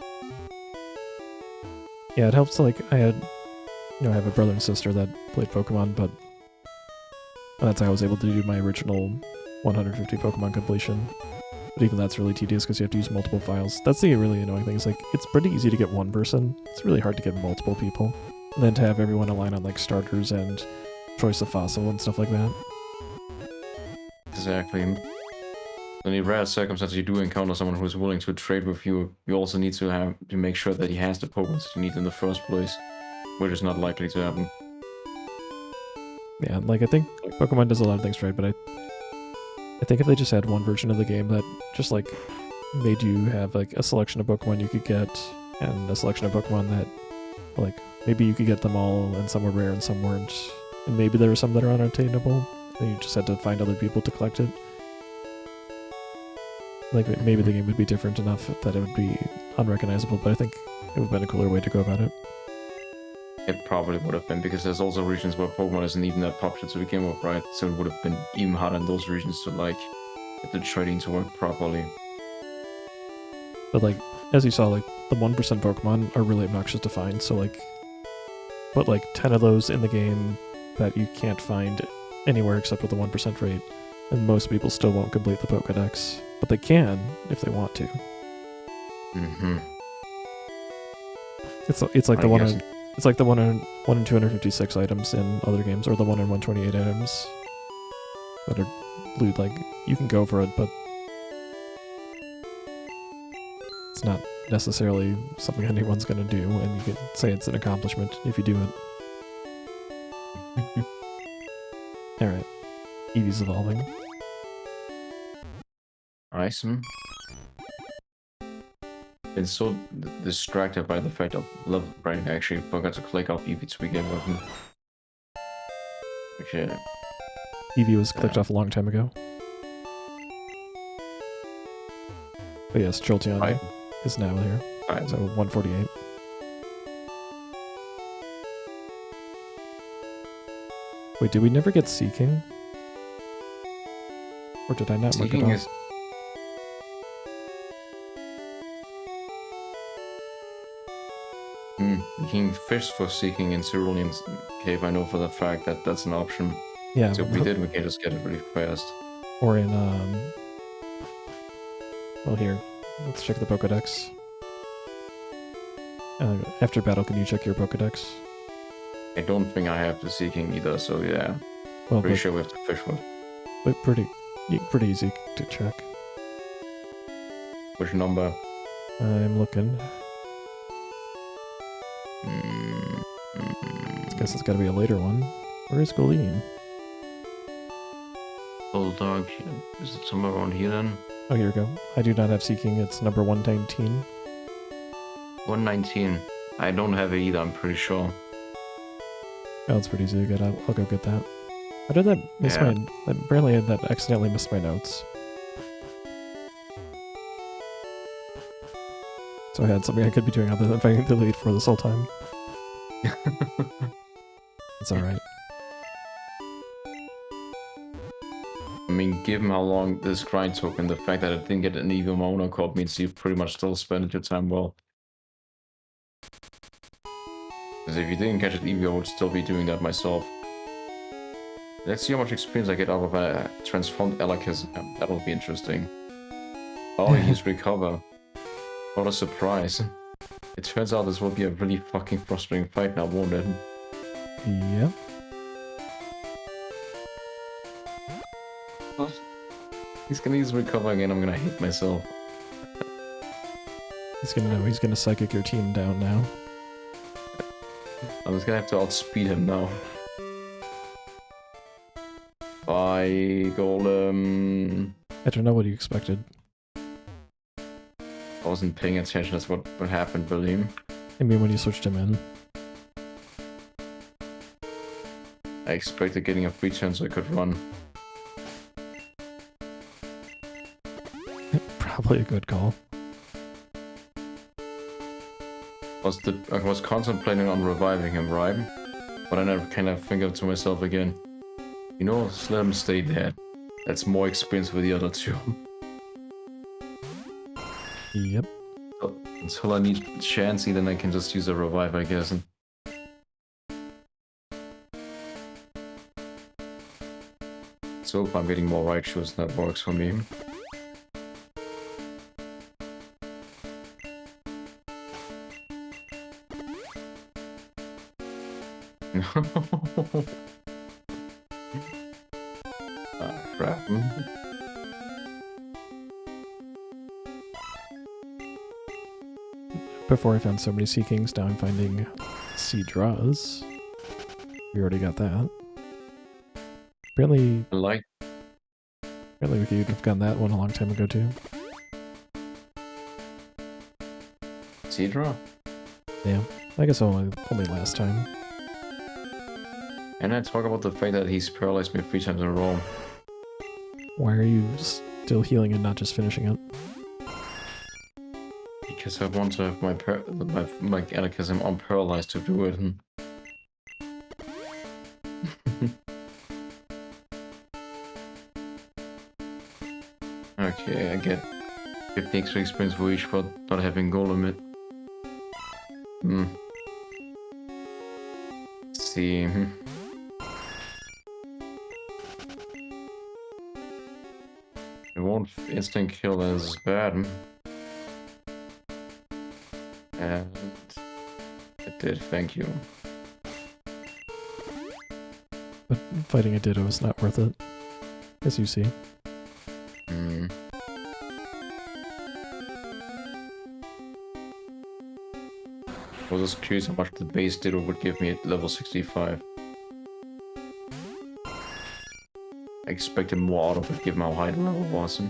Yeah, it helps, like, I have a brother and sister that played Pokemon, but that's how I was able to do my original 150 Pokemon completion. But even that's really tedious because you have to use multiple files. That's the really annoying thing. It's like, it's pretty easy to get one person. It's really hard to get multiple people. And then to have everyone align on, like, starters and choice of fossil and stuff like that. Exactly. In the rare circumstances you do encounter someone who's willing to trade with you, you also need to make sure that he has the Pokemon that you need in the first place, which is not likely to happen. Yeah, like, I think Pokemon does a lot of things right, but I think if they just had one version of the game that just, like, made you have, like, a selection of Pokemon you could get, and a selection of Pokemon that, like, maybe you could get them all, and some were rare and some weren't, and maybe there were some that are unattainable, and you just had to find other people to collect it. Like, maybe the game would be different enough that it would be unrecognizable, but I think it would have been a cooler way to go about it. It probably would have been, because there's also regions where Pokemon isn't even that popular to begin with, right? So it would have been even harder in those regions to, like, get the trading to work properly. But, like, as you saw, like, the 1% Pokemon are really obnoxious to find, so, like, put, like, 10 of those in the game that you can't find anywhere except with the 1% rate, and most people still won't complete the Pokédex. But they can, if they want to. Mm-hmm. It's like the one in... It's like the 1 in 256 items in other games, or the 1 in 128 items that are loot. Like, you can go for it, but it's not necessarily something anyone's gonna do, and you can say it's an accomplishment if you do it. Alright. Eevee's evolving. Awesome. Been so distracted by the fact of level brain, I actually forgot to click off Eevee to begin with. Okay. Eevee was clicked off a long time ago. But yes, Jolteon is now here. So 148. Wait, did we never get Seaking? Or did I not mark it off? You can fish for Seaking in Cerulean Cave. I know for the fact that that's an option. Yeah. So if we did, we can just get it really fast. Or in, well, here. Let's check the Pokédex. After battle, can you check your Pokédex? I don't think I have the Seaking either, so yeah. Well, pretty sure we have to fish for it. But pretty easy to check. Which number? I'm looking. I guess it's gotta be a later one. Where is Golduck? Golduck, is it somewhere around here then? Oh, here we go. I do not have Seaking, it's number 119. 119. I don't have it either, I'm pretty sure. Oh, it's pretty easy to get. I'll go get that. How did that miss my... Apparently I had that accidentally missed my notes. So I had something I could be doing other than fighting the lead for this whole time. It's alright. I mean, given how long this grind took and the fact that I didn't get an even Mono Co-op means you pretty much still spent your time well. Because if you didn't catch it Eevee, I would still be doing that myself. Let's see how much experience I get out of a transformed Alakazam. That'll be interesting. Oh, use Recover. What a surprise. It turns out this will be a really fucking frustrating fight now, won't it? Yep. What? He's gonna use recover again, I'm gonna hate myself. He's gonna know he's gonna psychic your team down now. I'm just gonna have to outspeed him now. Bye, Golem. I don't know what you expected. I wasn't paying attention, that's what happened, William. I mean, when you switched him in. I expected getting a free turn so I could run. Probably a good call. I was contemplating on reviving him, right? But then I kind of think to myself again, you know, just let him stay dead. That's more experience with the other two. Yep. Until I need Chansey, then I can just use a revive, I guess. So if I'm getting more right shoes, that works for me. Ah, crap. Before I found so many Seakings, now I'm finding Seadras. We already got that. Apparently we could have gotten that one a long time ago too. Seedra? Yeah, I guess only last time. And I talk about the fact that he's paralyzed me 3 times in a row. Why are you still healing and not just finishing it? Because I want to have my Catechism unparalyzed to do it. Okay, I get 50 extra experience for each for not having goal limit. Let's see. It won't instant kill as bad. And it did, thank you. But fighting a Ditto is not worth it, as you see. I was just curious how much the base Ditto would give me at level 65. I expected more out of it given how high the level was.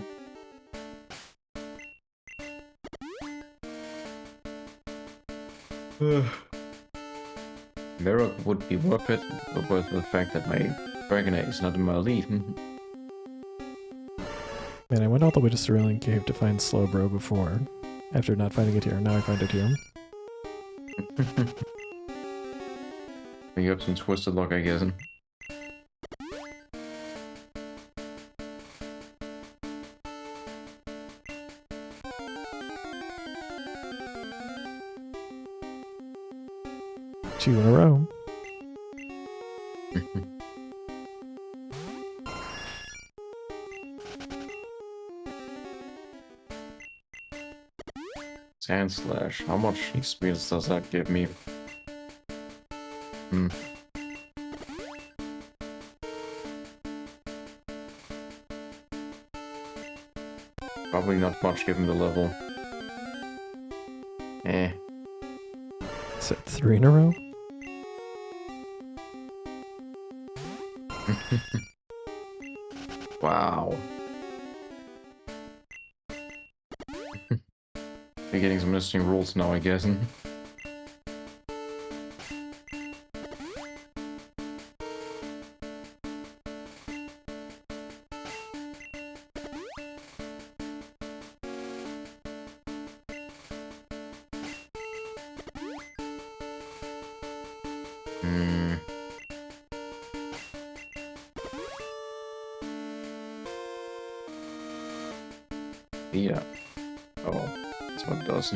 Mirror would be worth it, but worth the fact that my Dragonite is not in my elite. Man, I went all the way to Cerulean Cave to find Slowbro before. After not finding it here, now I find it here. You have some twisted luck, I guess. Two in a row. Sand Slash. How much experience does that give me? Probably not much given the level. Is that 3 in a row? Wow. We're getting some interesting rules now, I guess. Yeah. Oh, that's what it does.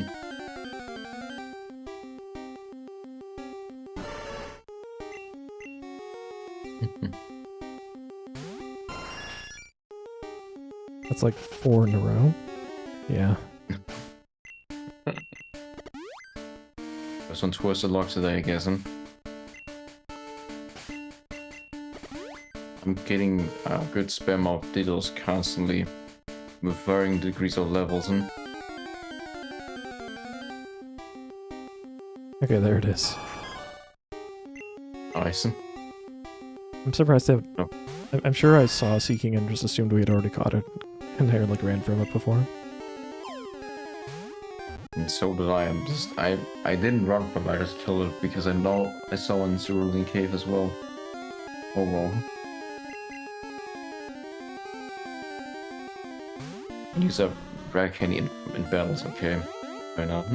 That's like 4 in a row. Yeah. Some twisted luck today, I guess. Huh? I'm getting a good spam of diddles constantly with varying degrees of levels. Huh? Okay, there it is. Nice. I'm surprised they have... Oh. I'm sure I saw Seaking and just assumed we had already caught it and I like ran from it before. And so did I. I didn't run from it, I just killed it because I know I saw one in Cerulean Cave as well. Oh well. Use a drag candy in battles, okay. Fair enough.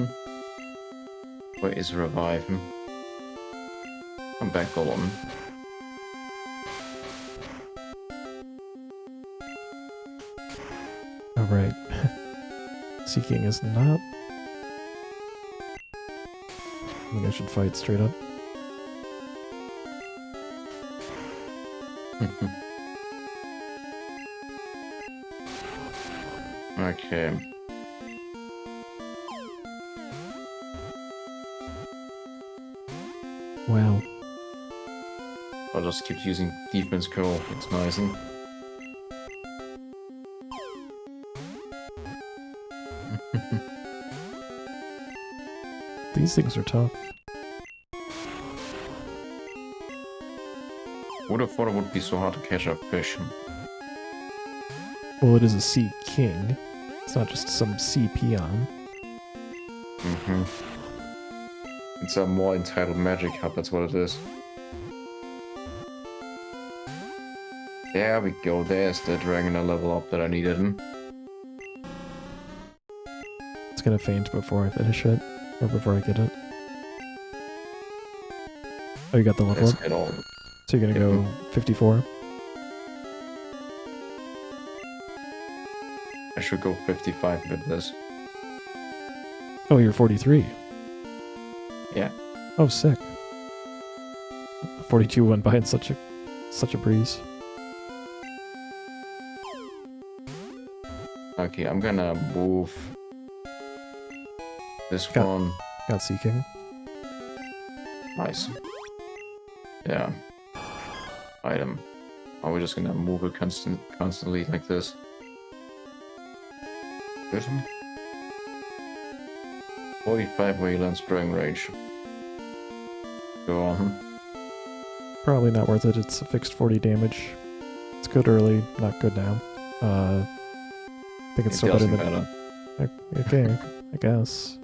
Where is revive? I'm back on. Oh right. Seaking is not... I think I should fight straight up. Okay. Wow. I'll just keep using defense curl. It's nice. These things are tough. Would have thought it would be so hard to catch a fish. Well, it is a sea king. It's not just some sea peon. It's a more entitled magic hub, that's what it is. There we go, there's the Dragonite level up that I needed. It's gonna faint before I finish it. Or before I get it. Oh, you got the level up? So you're gonna go 54? I should go 55 with this. Oh, you're 43. Yeah. Oh, sick. 42 went by in such a breeze. Okay, I'm gonna move this one. Got Seaking. Nice. Yeah. Item. Are we just gonna move it constantly like this? Good. 45 Wayland Spring Range. Go on. Probably not worth it. It's a fixed 40 damage. It's good early, not good now. I think it's still better than... Okay, I guess.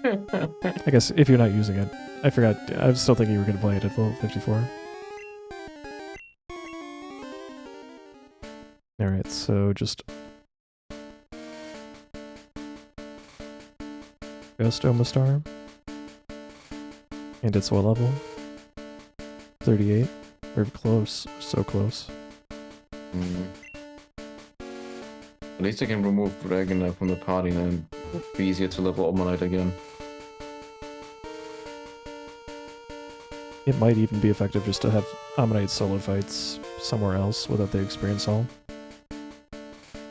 I guess if you're not using it. I forgot. I was still thinking you were going to play it at level 54. Alright, so just... Ghost Omastar. And it's what level? 38. We're close. So close. At least I can remove Dragonite from the party and then it'll be easier to level Omanite again. It might even be effective just to have Ammonite solo fights somewhere else without the experience all.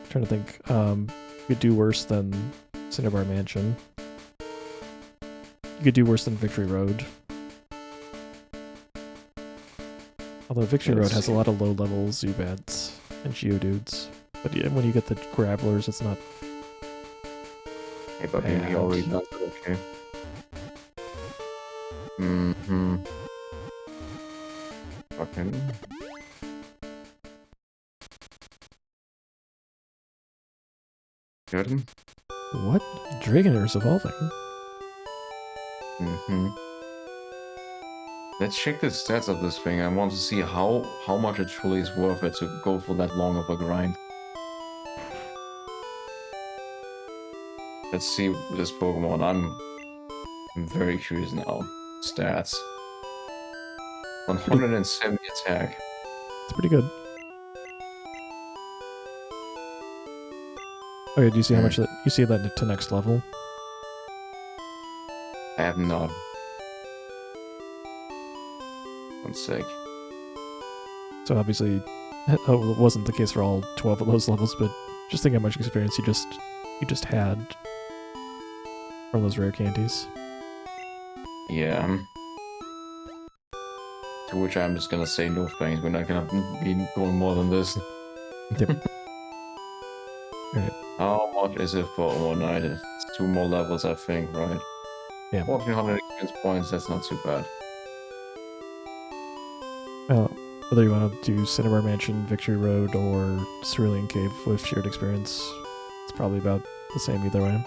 Trying to think, you could do worse than Cinnabar Mansion. You could do worse than Victory Road. Although Victory Road has a lot of low-level Zubats and Geodudes. But yeah, when you get the Gravelers, it's not... Hey, but maybe already done it, okay. Okay. Good. What? Dragonair's evolving? Let's check the stats of this thing. I want to see how much it truly is worth it to go for that long of a grind. Let's see this Pokemon. I'm very curious now. Stats. 170 attack. It's pretty good. Oh yeah, do you see how much that you see that to next level? I have not. 1 sec. So obviously, it wasn't the case for all 12 of those levels, but just think how much experience you just had from those rare candies. Yeah. To which I'm just gonna say no thanks. We're not gonna be going more than this. Yep. Alright. How much is it for one night? It's 2 more levels, I think, right? Yeah. 1400 experience points, that's not too bad. Whether you want to do Cinnabar Mansion, Victory Road, or Cerulean Cave with shared experience, it's probably about the same either way.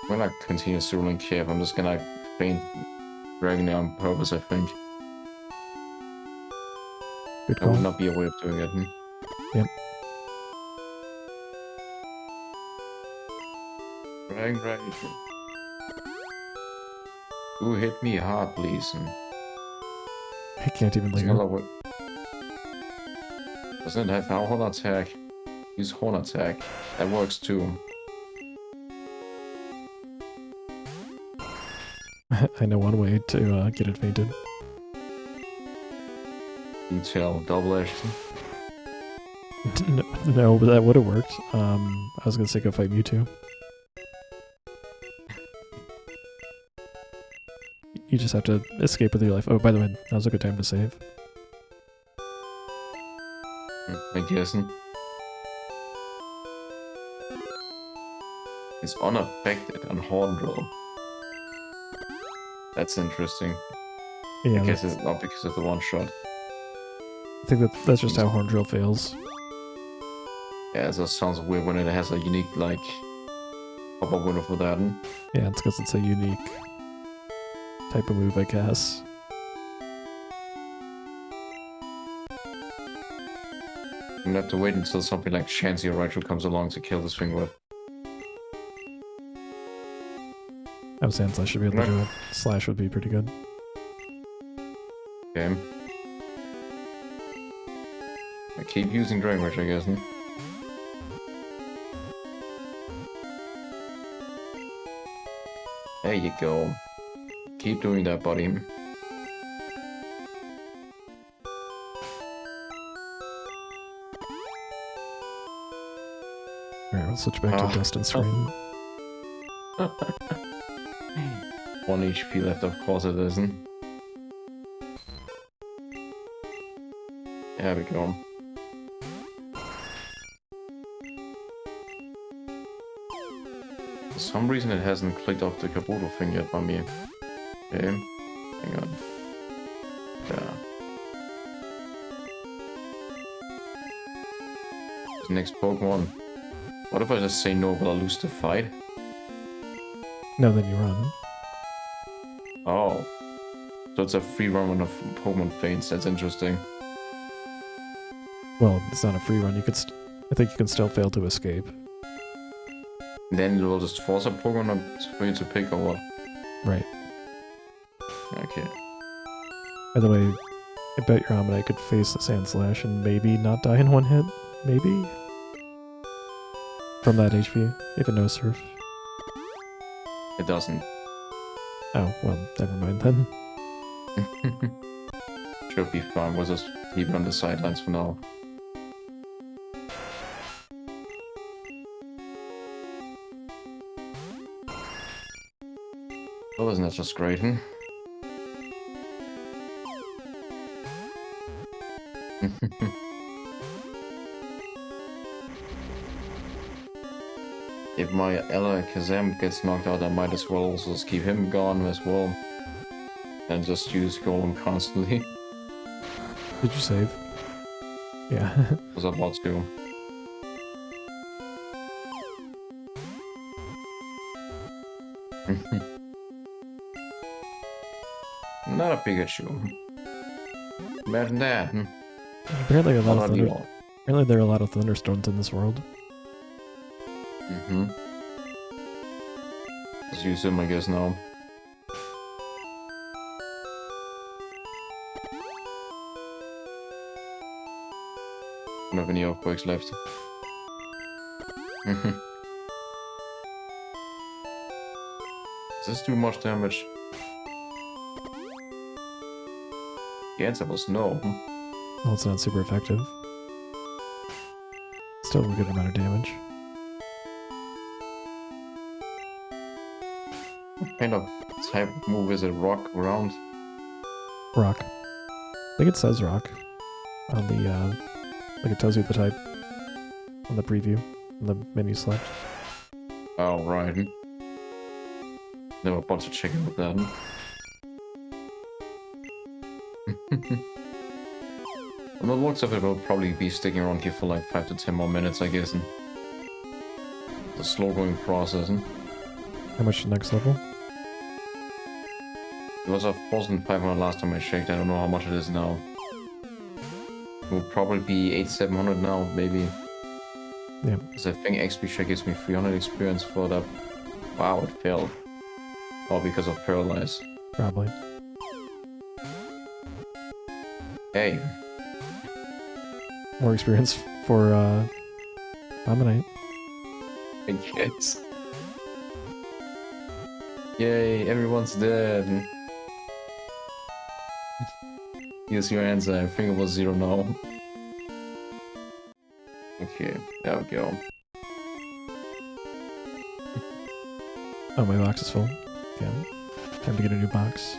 I'm gonna continue Cerulean Cave. I'm just gonna feint Dragonite on purpose, I think. Good That call. would not be a way of doing it. Yep. Dragonite. Ooh, hit me hard, please. I can't even leave. Doesn't it have our horn attack? Use horn attack. That works too. I know one way to get it fainted. You tell, double edge. No, but that would have worked. I was gonna say go fight Mewtwo. You just have to escape with your life. Oh, by the way, that was a good time to save. I guess. It's unaffected on Horn Drill. That's interesting. Yeah, I guess it's not because of the one shot. I think that's just how Horn Drill fails. Yeah, it just sounds weird when it has a unique, like, pop-up window for that. Yeah, it's because it's a unique type of move, I guess. I'm gonna have to wait until something like Chansey or Raichu comes along to kill this thing with. Oh, Sandslash should be able to do it. Slash would be pretty good. Okay. I keep using Dragon Rage, I guess. There you go. Keep doing that, buddy. Alright, we'll switch back to Dustin's screen. 1 HP left, of course it isn't. There we go. For some reason it hasn't clicked off the Kabuto thing yet by me. Okay, hang on. Yeah. Next Pokemon. What if I just say no, but I lose the fight? No, then you run. Oh. So it's a free run of Pokemon Faints, that's interesting. Well, it's not a free run. You could. I think you can still fail to escape. Then it will just force a Pokemon for you to pick or what? Right. Okay. By the way, I bet your Ammonite could face the Sandslash and maybe not die in one hit. Maybe? From that HP, if it knows Surf. It doesn't. Oh, well, never mind then. Should be fine, we'll just keep it on the sidelines for now. Well, isn't that just great, hmm? If my ally Kazam gets knocked out, I might as well also just keep him gone as well. And just use Golem constantly. Did you save? Yeah. Was about to. Not a Pikachu. Imagine that. Apparently, Not apparently there are a lot of thunderstorms in this world. Just use him, I guess, now. Don't have any earthquakes left. Does this do much damage? The answer was no. Well, it's not super effective. Still a good amount of damage. What kind of type of move is it? Rock, ground? Rock. I think it says rock on the, like it tells you the type on the preview, on the menu select. Oh, right. Never bothered to check out that. On the looks of it, will probably be sticking around here for like 5 to 10 more minutes, I guess. And it's a slow-going process. How much the next level? It was 1,500 last time I checked. I don't know how much it is now. It will probably be 8,700 now, maybe. Yeah. Because I think XP share gives me 300 experience for that. Wow, it failed. Oh, because of Paralyze. Probably. Hey. More experience for, Dominate. I guess. Yay, everyone's dead. Here's your answer. I think it was 0 now. Okay, there we go. Oh, my box is full. Okay. Time to get a new box.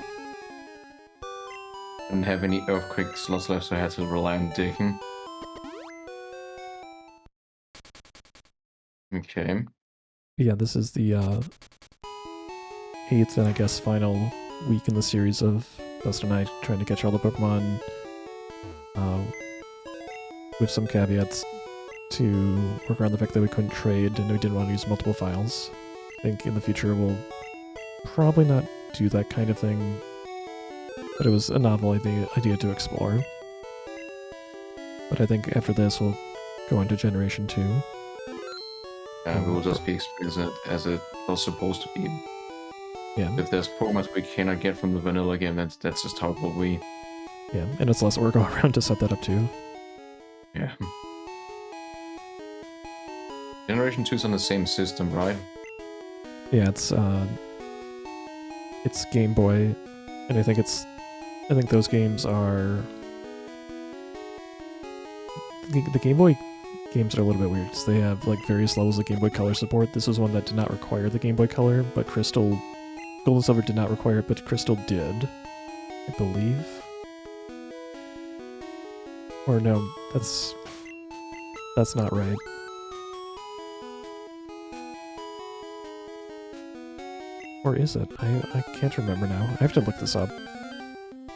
I didn't have any earthquake slots left, so I had to rely on digging. Okay. Yeah, this is the, 8th and I guess final week in the series of Dustin and I trying to catch all the Pokemon, with some caveats to work around the fact that we couldn't trade and we didn't want to use multiple files. I think in the future we'll probably not do that kind of thing, but it was a novel idea to explore. But I think after this we'll go into Generation 2. We will just be experiencing it as it was supposed to be. Yeah. If there's Pokemon we cannot get from the vanilla game, that's just how it will be. Yeah, and it's less work all around to set that up too. Yeah. Generation 2 is on the same system, right? Yeah, it's Game Boy, and I think those games are the Game Boy games are a little bit weird because they have like various levels of Game Boy Color support. This was one that did not require the Game Boy Color, but Gold and Silver did not require it, but Crystal did, I believe. Or no, that's not right. Or is it? I can't remember now. I have to look this up.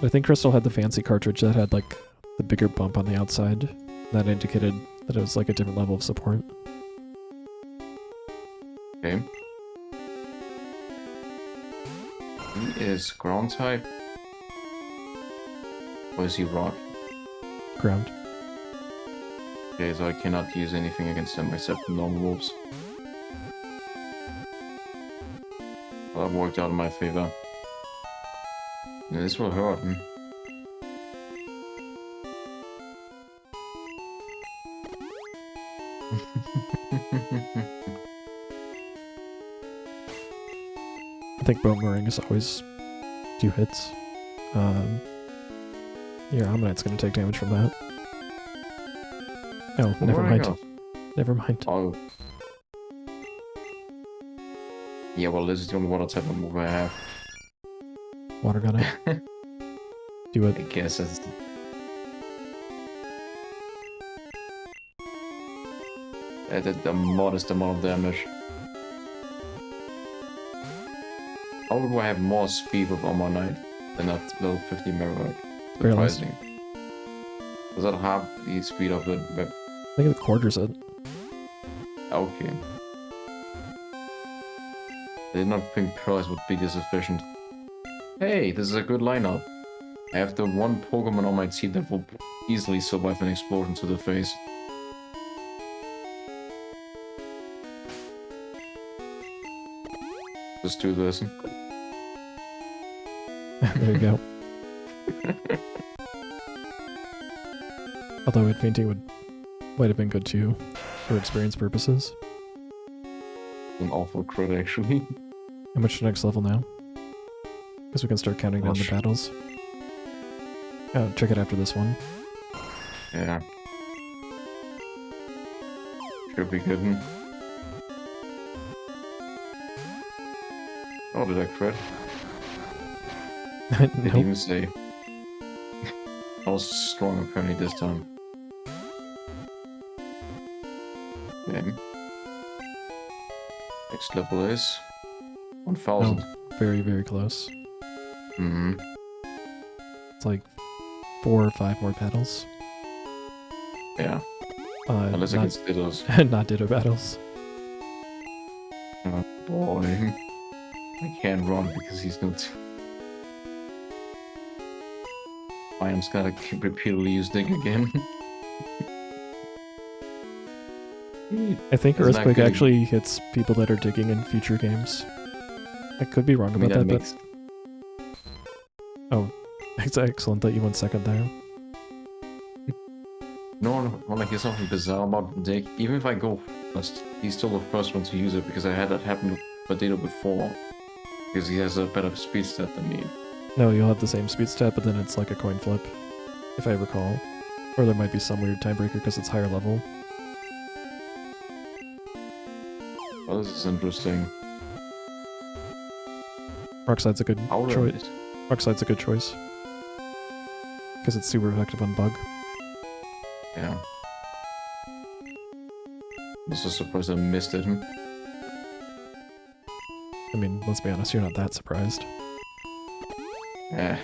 But I think Crystal had the fancy cartridge that had like the bigger bump on the outside. That indicated that it was like a different level of support. Okay. He is ground type. Or is he rock? Ground. Okay, so I cannot use anything against him except normal moves. Well, that worked out in my favor. Yeah, this will hurt. I think Boomerang is always 2 hits. Your Ammonite's gonna take damage from that. Oh, never mind. Never mind. Oh. Yeah, well, this is the only water type of move I have. Water gun it. Do it. I guess it's... I did the modest amount of damage. How do I have more speed with Omastar than that level 50 Marowak? Surprising. Does that half the speed of the... I think it quarters it. Okay. I did not think Paralyze would be this efficient. Hey, this is a good lineup. I have the one Pokemon on my team that will easily survive an explosion to the face. Just do this. There you go. Although Fainting might have been good too, for experience purposes. An awful crit, actually. How much to next level now? Guess we can start counting down the battles. Oh, check it after this one. Yeah. Should be good. Oh, did I crit? Didn't Nope. even say. I was strong apparently this time. Okay. Next level is 1000. Oh, very, very close. Mm-hmm. It's like 4 or 5 more battles. Yeah. Unless I not, can those. not Ditto battles. Oh boy. I can't run because he's not. I am just gonna repeatedly use Dig again. I think Isn't that Earthquake good? actually hits people that are digging in future games. I could be wrong I mean, about that, makes... but... Oh, it's excellent that you went second there. No, like there's something bizarre about Dig. Even if I go first, he's still the first one to use it because I had that happen with Potato before. Because he has a better speed stat than me. No, you'll have the same speed stat, but then it's like a coin flip, if I recall. Or there might be some weird tiebreaker because it's higher level. Oh, this is interesting. Rockslide a good How choice. Rockslide's a good choice. Because it's super effective on bug. Yeah. I'm so surprised I missed it. I mean, let's be honest, you're not that surprised. Yeah.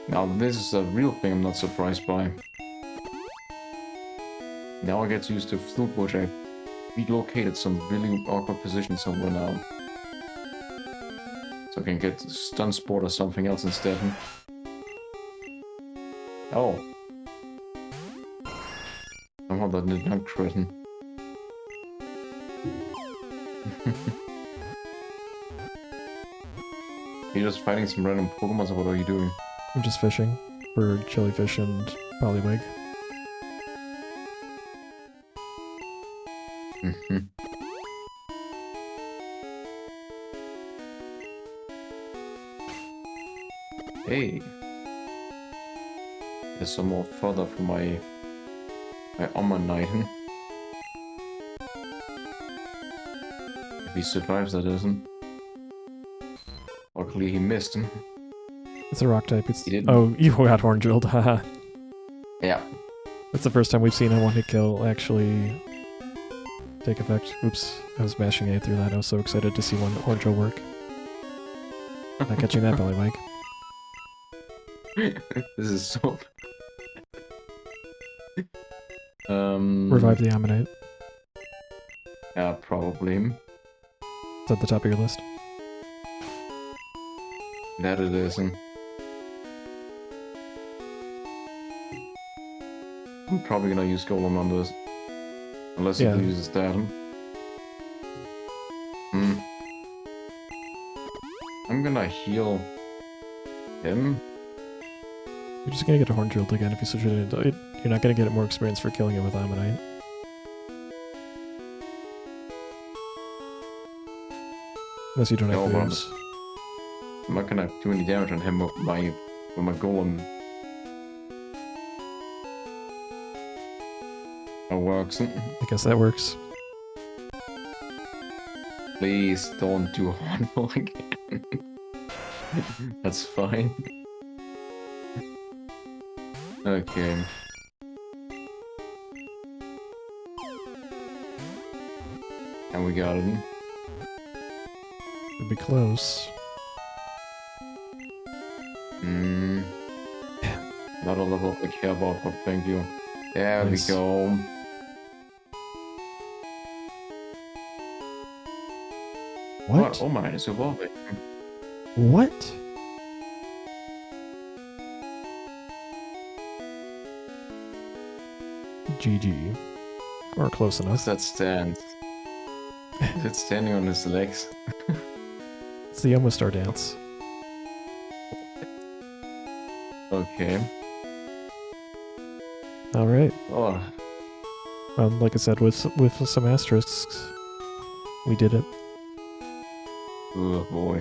Now this is a real thing I'm not surprised by. Now I get used to Flute, which I've relocated some really awkward position somewhere now. So I can get Stun Sport or something else instead. Oh. Somehow that did not crit. You're just fighting some random Pokemon, so what are you doing? I'm just fishing for jellyfish and Poliwag. Hey. There's some more further for my Omanite. If he survives, that isn't. Luckily he missed him. It's a rock type. It's He didn't. Oh, you got horn drilled, haha. Yeah. That's the first time we've seen a one-hit kill actually take effect. Oops, I was mashing A through that. I was so excited to see one horn drill work. Not catching that belly mic. This is so... Revive the Ammonite. Yeah, probably. It's at the top of your list. That it is. I'm probably gonna use Golem on this. Unless he uses that. I'm gonna heal him. You're just gonna get a horn drilled again if you switch it into it. You're not gonna get more experience for killing it with Ammonite. Unless you don't have moves. I'm not gonna do any damage on him with my Golem. That works. I guess that works. Please don't do Hornball again. That's fine. Okay. And we got it. It'd be close. Not a level I care about, but thank you. There Nice. we go. What? Oh my, it's evolving. What? GG. Or close What's enough. that stand? Is it standing on his legs? It's the Omastar dance. Okay. Alright. Oh, Like I said, with some asterisks, we did it. oh boy.